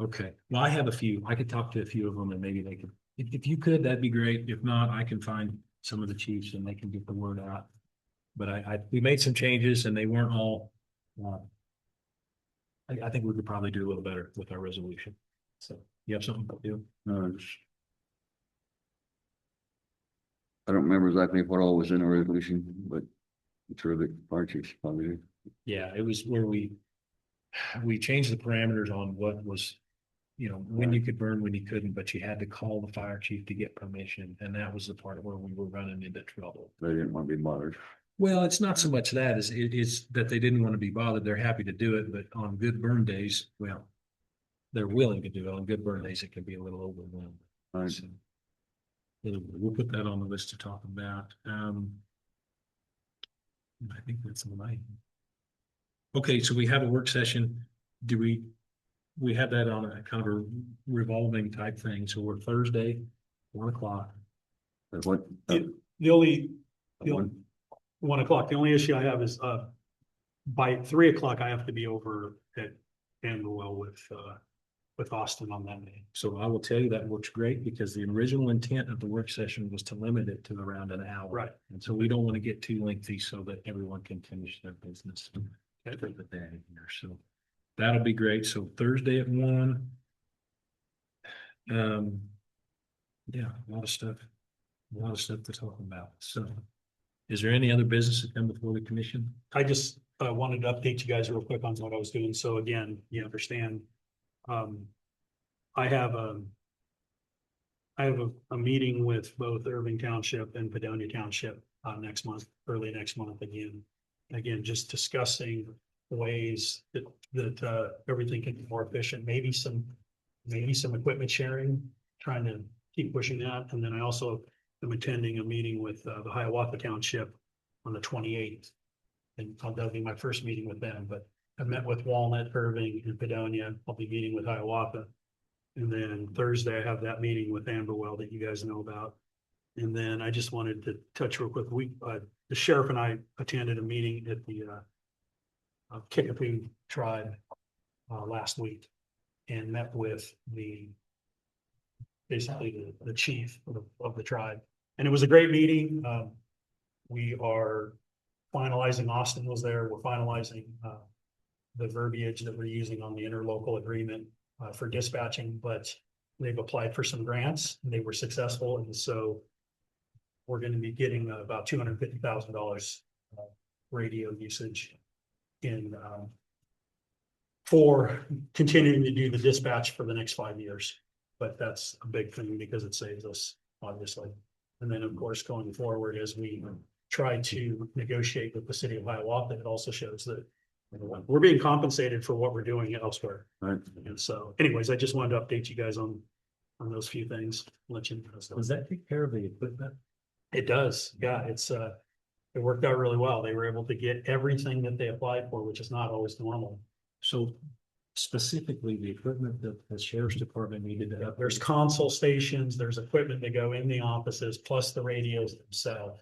Okay, well, I have a few. I could talk to a few of them and maybe they could, if you could, that'd be great. If not, I can find some of the chiefs and they can get the word out. But we made some changes and they weren't all, I think we could probably do a little better with our resolution. So you have something to do? I don't remember exactly what all was in the resolution, but I'm sure the fire chiefs probably do. Yeah, it was where we changed the parameters on what was, when you could burn, when you couldn't, but you had to call the fire chief to get permission. And that was the part where we were running into trouble. They didn't want to be bothered. Well, it's not so much that as it is that they didn't want to be bothered. They're happy to do it, but on good burn days, well, they're willing to do it. On good burn days, it can be a little overwhelming. Right. So, anyway, we'll put that on the list to talk about. I think that's all I. Okay, so we have a work session. Do we have that on a kind of a revolving type thing? So we're Thursday, 1 o'clock. But what? The only, One? 1 o'clock, the only issue I have is, by 3 o'clock, I have to be over at Amberwell with Austin on that day. So I will tell you that works great because the original intent of the work session was to limit it to around an hour. Right. And so we don't want to get too lengthy so that everyone can finish their business for the day here. So that'll be great. So Thursday at 1. Yeah, a lot of stuff to talk about. So is there any other business that come before the commission? I just wanted to update you guys real quick on what I was doing. So again, you understand. I have a meeting with both Irving Township and Padonia Township next month, early next month again. Again, just discussing ways that everything can be more efficient, maybe some equipment sharing, trying to keep pushing that. And then I also am attending a meeting with the Hiawatha Township on the 28th. And that'll be my first meeting with them, but I met with Walnut, Irving, and Padonia. I'll be meeting with Hiawatha. And then Thursday, I have that meeting with Amberwell that you guys know about. And then I just wanted to touch real quick. The sheriff and I attended a meeting at the Kickapoo tribe last week and met with basically the chief of the tribe. And it was a great meeting. We are finalizing, Austin was there. We're finalizing the verbiage that we're using on the interlocal agreement for dispatching, but they've applied for some grants and they were successful. And so we're going to be getting about $250,000 radio usage in for continuing to do the dispatch for the next 5 years. But that's a big thing because it saves us, obviously. And then, of course, going forward, as we try to negotiate with the city of Hiawatha, it also shows that we're being compensated for what we're doing elsewhere. Right. And so anyways, I just wanted to update you guys on those few things, let you know. Does that take care of the equipment? It does. Yeah, it worked out really well. They were able to get everything that they applied for, which is not always normal. So specifically the equipment that the sheriff's department needed to upgrade. There's console stations, there's equipment that go in the offices, plus the radios themselves.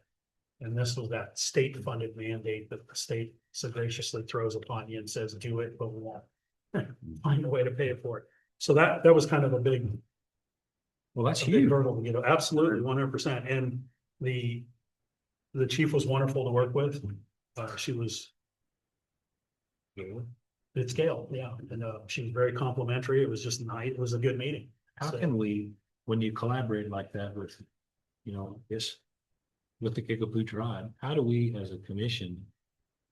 And this was that state funded mandate that the state so graciously throws upon you and says, do it, but we won't find a way to pay it for it. So that was kind of a big, Well, that's a big huge. hurdle to get. Absolutely, 100%. And the chief was wonderful to work with. She was at scale, yeah. And she was very complimentary. It was just nice. It was a good meeting. How So- can we, when you collaborate like that with, with the Kickapoo tribe, how do we as a commission,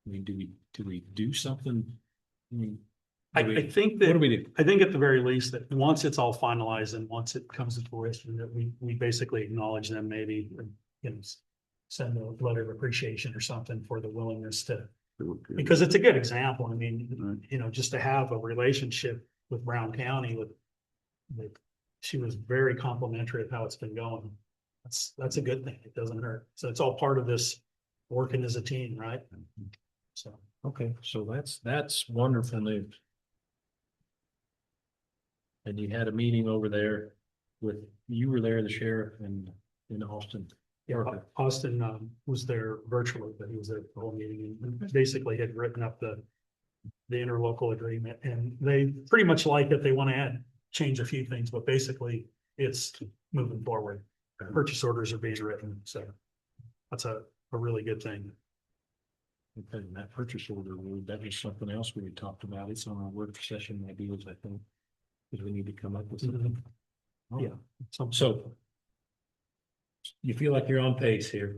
I mean, do we do something? I mean, I think What do that, we do? I think at the very least that once it's all finalized and once it comes to fruition, that we basically acknowledge them maybe, you know, send a letter of appreciation or something for the willingness to, because it's a good example. I mean, you know, just to have a relationship with Brown County with, she was very complimentary of how it's been going. That's a good thing. It doesn't hurt. So it's all part of this working as a team, right? So. Okay, so that's wonderful news. And you had a meeting over there with, you were there, the sheriff and in Austin. Yeah, Austin was there virtually, but he was there for the whole meeting and basically had written up the interlocal agreement, and they pretty much like it. They want to change a few things, but basically it's moving forward. Purchase orders are being written, so that's a really good thing. Okay, and that purchase order, that was something else we had talked about. It's on our work session ideas, I think. Because we need to come up with something. Oh, Yeah. So. You feel like you're on pace here?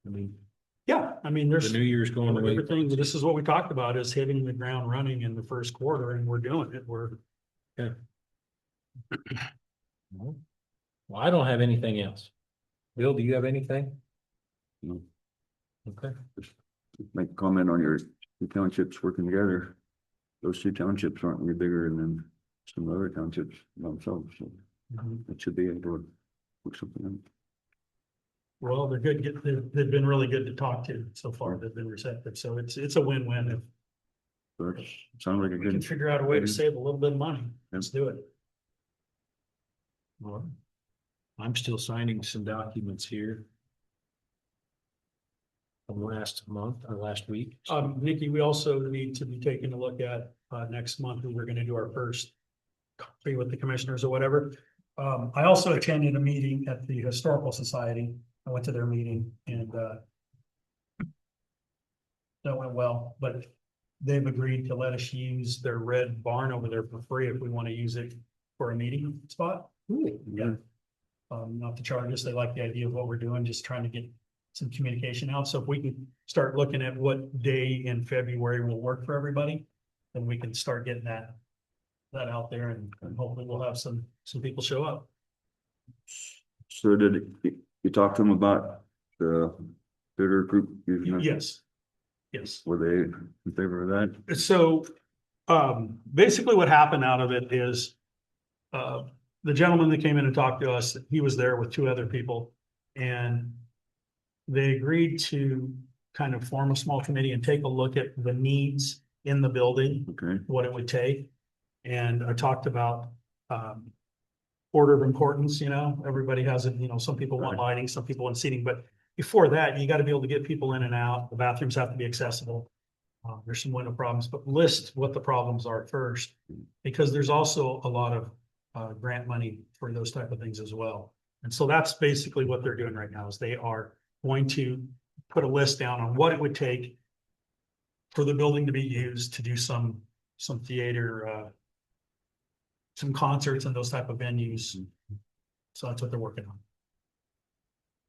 I mean, Yeah, I mean, the there's new year's going away. everything. This is what we talked about, is hitting the ground running in the first quarter, and we're doing it. Well, I don't have anything else. Bill, do you have anything? No. Okay, Make a comment on your two townships working together. Those two townships aren't any bigger than some other townships themselves, so it should be able to work something out. Well, they're good. They've been really good to talk to so far. They've been receptive. So it's a win-win. If So it sounds like a we can good, figure out a way to save a little bit of money, let's do it. well, I'm still signing some documents here. From last month or last week. Nikki, we also need to be taking a look at next month, when we're gonna do our first coffee with the commissioners or whatever. I also attended a meeting at the Historical Society. I went to their meeting and that went well, but they've agreed to let us use their red barn over there for free if we want to use it for a meeting spot. Yeah. Not to charge us. They like the idea of what we're doing, just trying to get some communication out. So if we can start looking at what day in February will work for everybody, then we can start getting that out there, and hopefully we'll have some people show up. so you talk to them about the bidder group? using it? Yes. Yes. Were they in favor of that? So, basically what happened out of it is, the gentleman that came in and talked to us, he was there with two other people, and they agreed to kind of form a small committee and take a look at the needs in the building, Okay, what it would take. And I talked about, order of importance, everybody has it, some people want Right. lighting, some people want seating, but before that, you got to be able to get people in and out. The bathrooms have to be accessible. There's some window problems, but list what the problems are first, because there's also a lot of grant money for those type of things as well. And so that's basically what they're doing right now, is they are going to put a list down on what it would take for the building to be used to do some theater, some concerts and those type of venues. So that's what they're working on.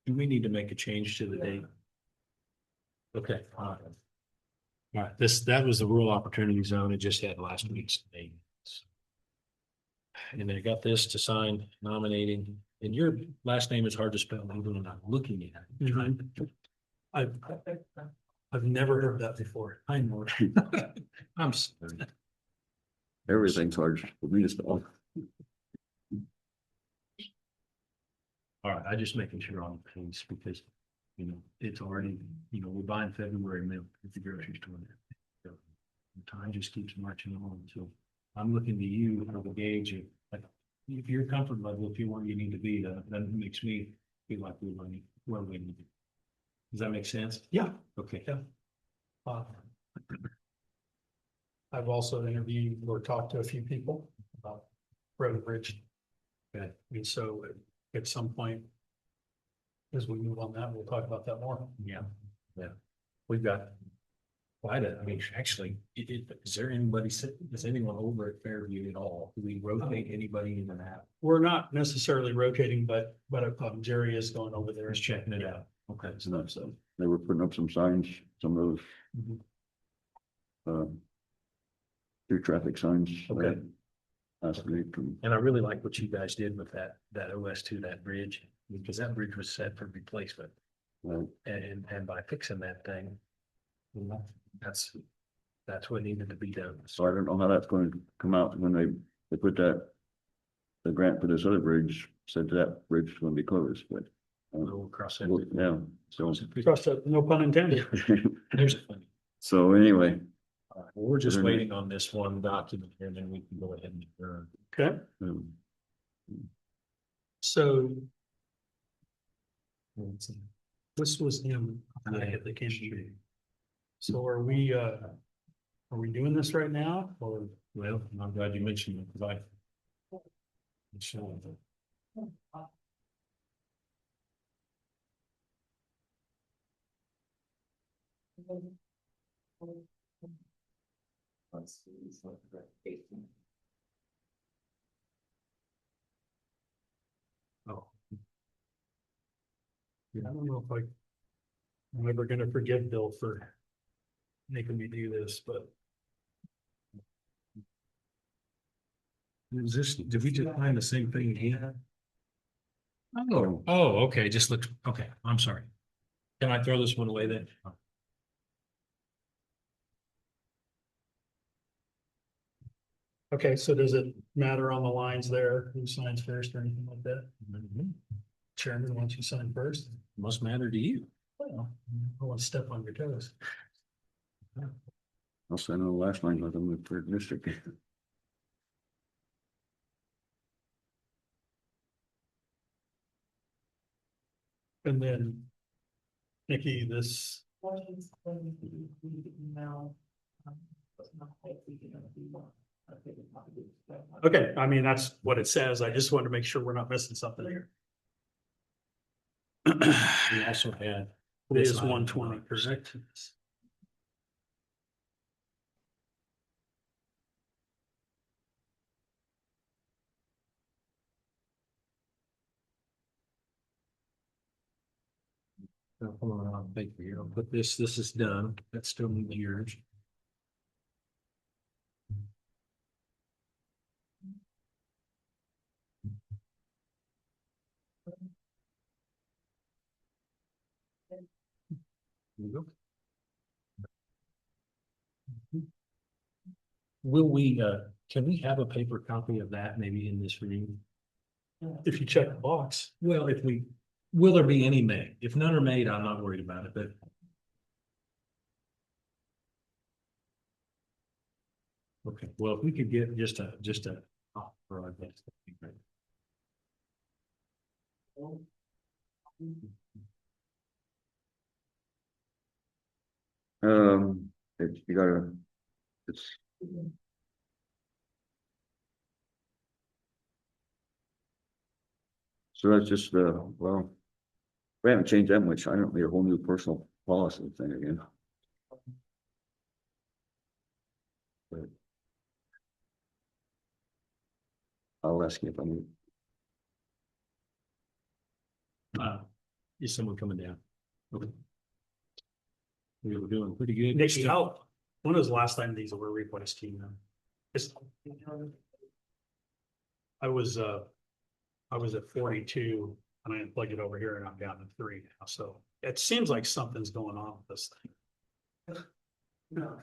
Do we need to make a change to the date? Okay. All right, that was the rural opportunity zone. It just had last week's date. And I got this to sign nominating, and your last name is hard to spell, even when I'm looking at it. I've never heard that before. I know. I'm sorry. everything's hard for me to spell. All right, I just making sure on the pace because, it's already, we're buying February milk at the grocery store. So, the time just keeps marching on. So I'm looking to you for the gauge of, like, if your comfort level, if you're where you need to be, that makes me feel like we're running where we need to be. Does that make sense? Yeah. Okay. Yeah. I've also interviewed or talked to a few people about Road and Bridge. Okay. And so at some point, as we move on that, we'll talk about that more. Yeah. We've got quite actually, is there anybody, is anyone over at Fairview at all? Do we rotate anybody in and out? We're not necessarily rotating, but Jerry is going over there. Just checking it out. Okay. So. They were putting up some signs, some of those. Mhm. Your traffic signs. Okay. Last week. And I really like what you guys did with that OS2, that bridge, because that bridge was set for replacement. Right. And by fixing that thing, you know, that's what needed to be done. So I don't know how that's going to come out when they put that. The grant for this other bridge said that bridge is going to be closed, but. We'll cross that. Yeah, so. Trust that, no pun intended. There's a funny. So anyway, We're just waiting on this one document here, and then we can go ahead and adjourn. Okay, um, so this was him that came to me. So are we doing this right now or? Well, I'm glad you mentioned it, because Oh. Yeah, I don't know if I'm ever gonna forgive Bill for making me do this, but is this, did we just find the same thing again? Oh, okay, just looks, okay, I'm sorry. Can I throw this one away then? okay, so does it matter on the lines there, who signs first or anything like that? Chairman, why don't you sign first? Must matter to you. Well, I want to step on your toes. I'll send on the last line with them with third district. And then, Nikki, this, Email. okay, I mean, that's what it says. I just wanted to make sure we're not missing something here. We also had. It is 120, correct? Hold on, I'll think here. I'll put this is done. That's still yours. There you go. Will we, can we have a paper copy of that maybe in this room? If you check the box. Well, will there be any made? If none are made, I'm not worried about it, but. Okay, well, if we could get just a, for our guests, that'd be great. You gotta, it's. So that's just, well, we haven't changed that much. I don't need a whole new personal policy thing again. But I'll ask you if I need. Is someone coming down? Okay. We were doing pretty good. Nikki, when was the last time these were replaced to you now? I was at 42 and I unplugged it over here and I'm down to 3 now, so it seems like something's going on with this thing. No.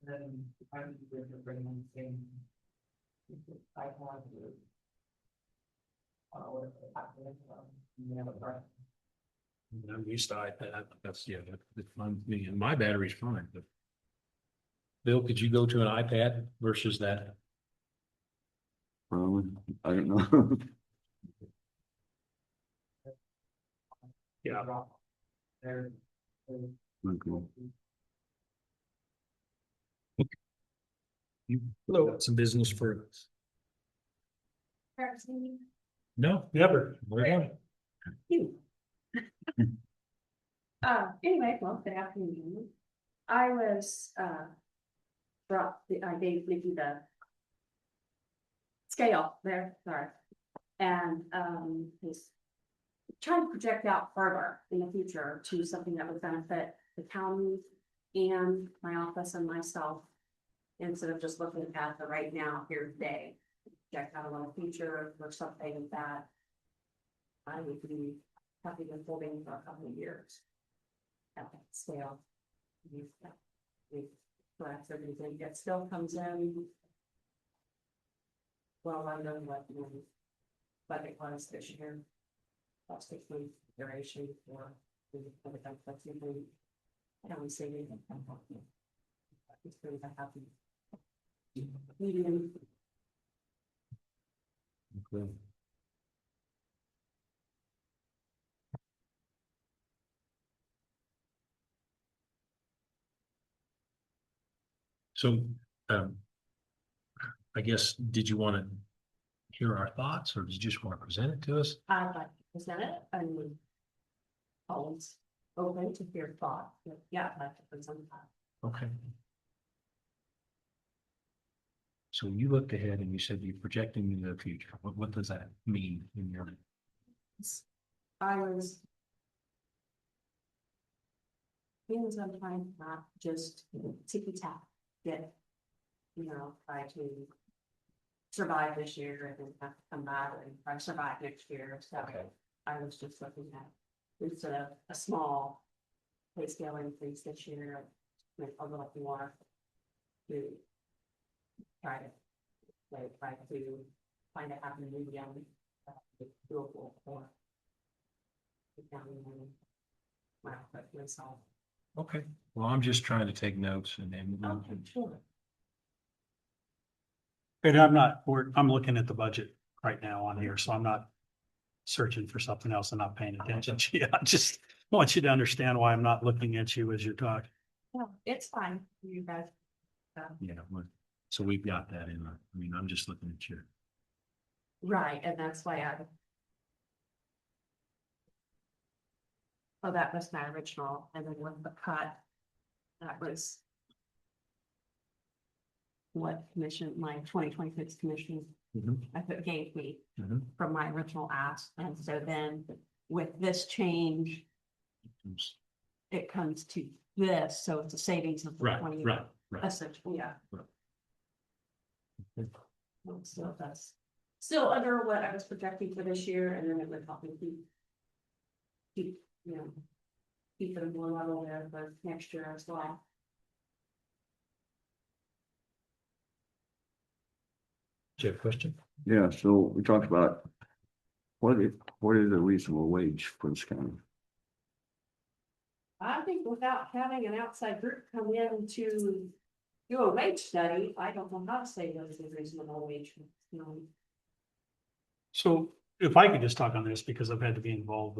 Then I need to bring them the same. I want to. I'm used to iPad. That's fine with me, and my battery's fine, but. Bill, could you go to an iPad versus that? Probably, I don't know. Yeah. Okay. You Hello. got some business for? No, Never. we're done. Anyway, well, good afternoon. I was, I gave Nikki the scale there, sorry. And, was trying to project out further in the future to something that would benefit the county and my office and myself. instead of just looking at the right now, here today. Check out a little future or something that I would be happy with holding for a couple of years. At that scale. Correct, everything, it still comes in. Well, I know what the budget was this year. That's 6 months duration for the flexibility. County saving. It's really happy. Medium. Okay. So, I guess, did you want to hear our thoughts, or did you just want to present it to us? I'd like to present it and always open to hear thought, but yeah, I'd like to present that. Okay. So you looked ahead and you said you're projecting into the future. What does that mean in your? I was. Feeling sometimes not just ticky tack, get, try to survive this year and then have to come back and try to survive next year. So Okay. I was just looking at instead of a small pay scale increase this year, with a little more to try to find a happy medium doable for the county and myself. Okay, well, I'm just trying to take notes and Okay, sure. And I'm looking at the budget right now on here, so I'm not searching for something else and not paying attention to you. I just want you to understand why I'm not looking at you as you're talking. No, it's fine, you guys. yeah, so we've got that in. I mean, I'm just looking at your. Right, and that's why oh, that was my original, and then with the cut, that was what commission, my 2026 commission, I put gave me Mhm. from my original ask, and so then with this change, it comes to this, so it's a savings of Right, 20. right, right. Essentially, yeah. Right. So that's still under what I was projecting for this year, and then it would help me keep, keep it more level there for next year as well. Do you have a question? Yeah, so we talked about what is a reasonable wage for this county? I think without having an outside group come in to do a wage study, I don't know how to say what is a reasonable wage. So if I could just talk on this, because I've had to be involved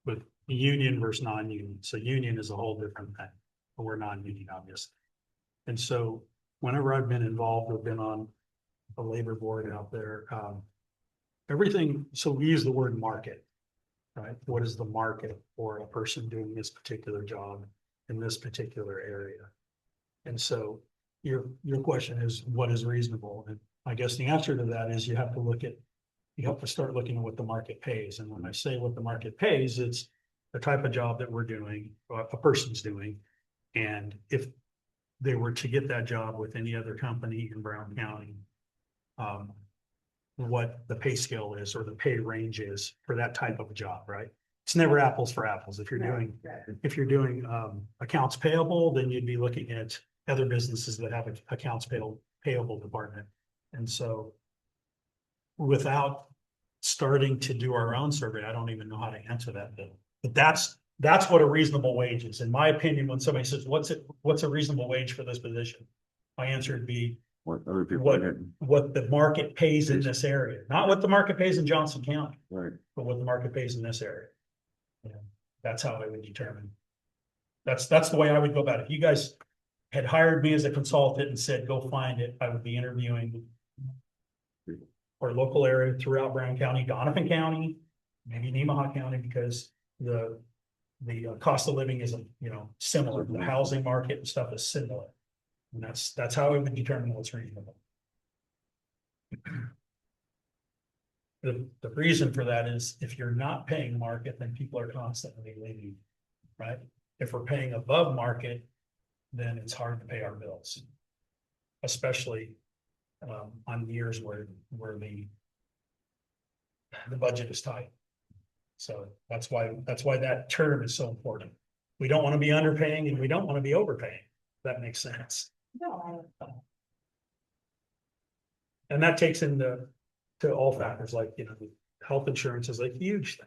with union versus non-union. So union is a whole different thing, but we're non-union, obviously. And so whenever I've been involved, I've been on a labor board out there. Everything, so we use the word market, right? What is the market for a person doing this particular job in this particular area? And so your question is, what is reasonable? And I guess the answer to that is you have to start looking at what the market pays. And when I say what the market pays, it's the type of job that we're doing, a person's doing. And if they were to get that job with any other company in Brown County, what the pay scale is or the pay range is for that type of a job, right? It's never apples for apples. If you're doing accounts payable, then you'd be looking at other businesses that have an accounts payable department. And so without starting to do our own survey, I don't even know how to answer that. But that's what a reasonable wage is. In my opinion, when somebody says, what's a reasonable wage for this position? My answer would be What other people what, are getting? what the market pays in this area, not what the market pays in Johnson County, Right. but what the market pays in this area. Yeah, that's how I would determine. That's the way I would go about it. If you guys had hired me as a consultant and said, go find it, I would be interviewing our local area throughout Brown County, Donovan County, maybe Nemaha County, because the cost of living is, similar. The housing market and stuff is similar. And that's how I would determine what's reasonable. The reason for that is if you're not paying market, then people are constantly leaving, right? If we're paying above market, then it's hard to pay our bills. especially on years where the budget is tight. So that's why that term is so important. We don't want to be underpaying and we don't want to be overpaying. If that makes sense. No, And that takes into all factors like, health insurance is a huge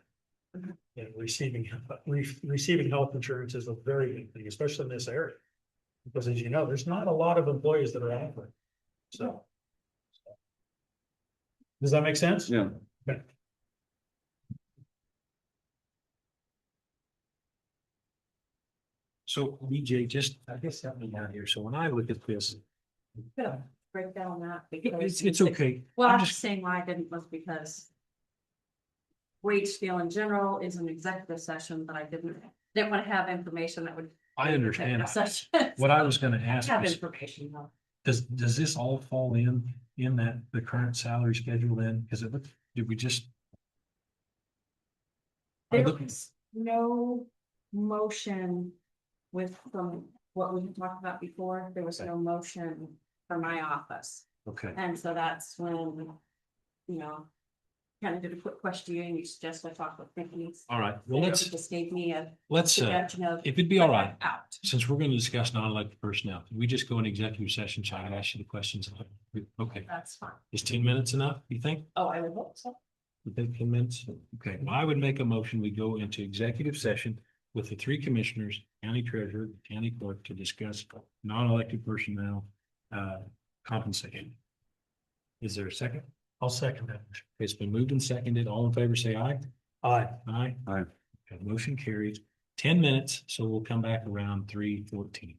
thing. Receiving health insurance is a very big thing, especially in this area. Because as you know, there's not a lot of employees that are offering. So. Does that make sense? Yeah. So BJ, just, I guess help me out here. So when I look at this, yeah, break down that because. it's okay. Well, I'm I'm just- just saying why I didn't was because. Wage scale in general is an executive session, but I didn't want to have information that would. I understand. Executive session. What I was gonna ask Have is, information, though. does this all fall in that, the current salary schedule then? Because did we just? I There look- was no motion from what we had talked about before. There was no motion from my office. Okay, And so that's when, kind of did a quick questioning, you suggested I talk with Nikki. all right. Well, It let's, just gave me a suggestion of. if it'd be all right, Out. since we're gonna discuss non-elected personnel, can we just go in executive session, so I can ask you the questions? Okay, That's fine. is 10 minutes enough, you think? Oh, I would hope so. You think 10 minutes? Okay, well, I would make a motion, we go into executive session with the three commissioners, county treasurer, county clerk, to discuss non-elected personnel compensation. Is there a second? I'll second that. It's been moved and seconded. All in favor, say aye. Aye. Aye. Aye. Okay, motion carries. 10 minutes, so we'll come back around 3:14.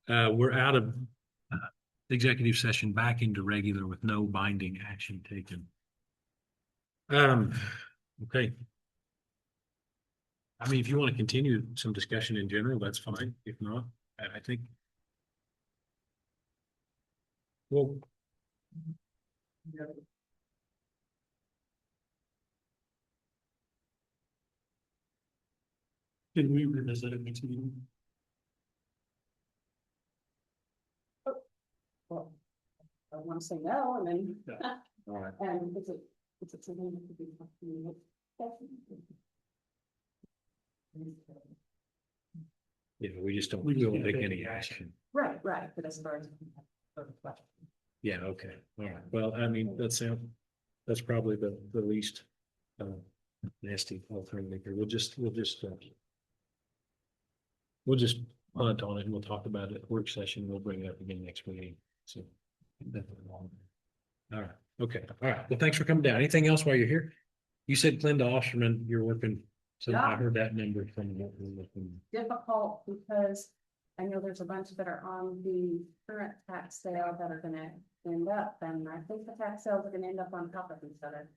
We're out of executive session back into regular with no binding action taken. Okay. I mean, if you want to continue some discussion in general, that's fine. If not, I think. Well. Can we revisit it next meeting? Well, I want to say no, and then, All right. and is it something that could be? Yeah, we just don't, We we just don't can't take take any any action. Right, right, but as far as. Yeah, okay, all right. Well, I mean, that's probably the least nasty alternative here. We'll just punt on it and we'll talk about it at work session. We'll bring it up again next meeting. So. All right, okay, all right. Well, thanks for coming down. Anything else while you're here? You said Glenda Osterman, you're working, so I Yeah. heard that number from what we're looking. Difficult because I know there's a bunch that are on the current tax sale that are gonna end up, and I think the tax sales are gonna end up on top of each other.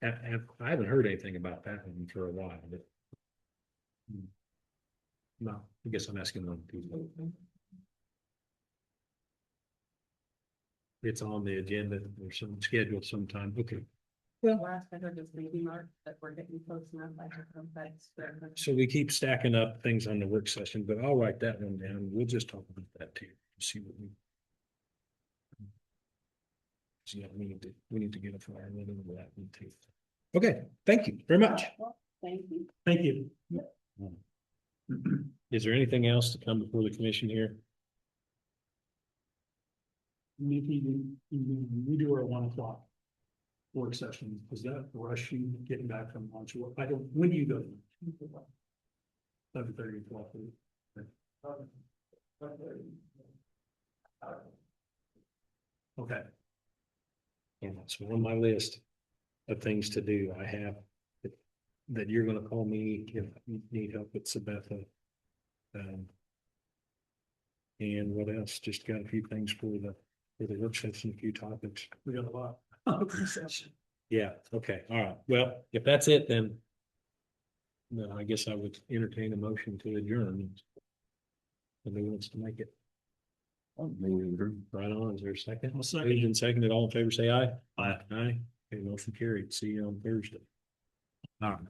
I haven't heard anything about that one for a while, but. No, I guess I'm asking them. It's on the agenda or some scheduled sometime. Okay. Last I heard was maybe March, that we're getting close enough, I heard from tax. So we keep stacking up things on the work session, but I'll write that one down. We'll just talk about that too. See what we. So yeah, we need to get a flyer and into that one too. Okay, thank you very much. Thank you. Thank you. Is there anything else to come before the commission here? Maybe we do our 1 o'clock work session. Is that rush you getting back from lunch? I don't, when do you go? 7:30, 12:30. Okay. Yeah, so on my list of things to do, I have that you're gonna call me if you need help with Sabetha. And what else? Just got a few things for the work session, a few topics. We got a lot. Session. Yeah, okay, all right. Well, if that's it, then I guess I would entertain a motion to adjourn. Somebody wants to make it. Right on, is there a second? I'll second. Moved and seconded, all in favor, say aye. Aye. Aye. Okay, motion carried. See you on Thursday. All right.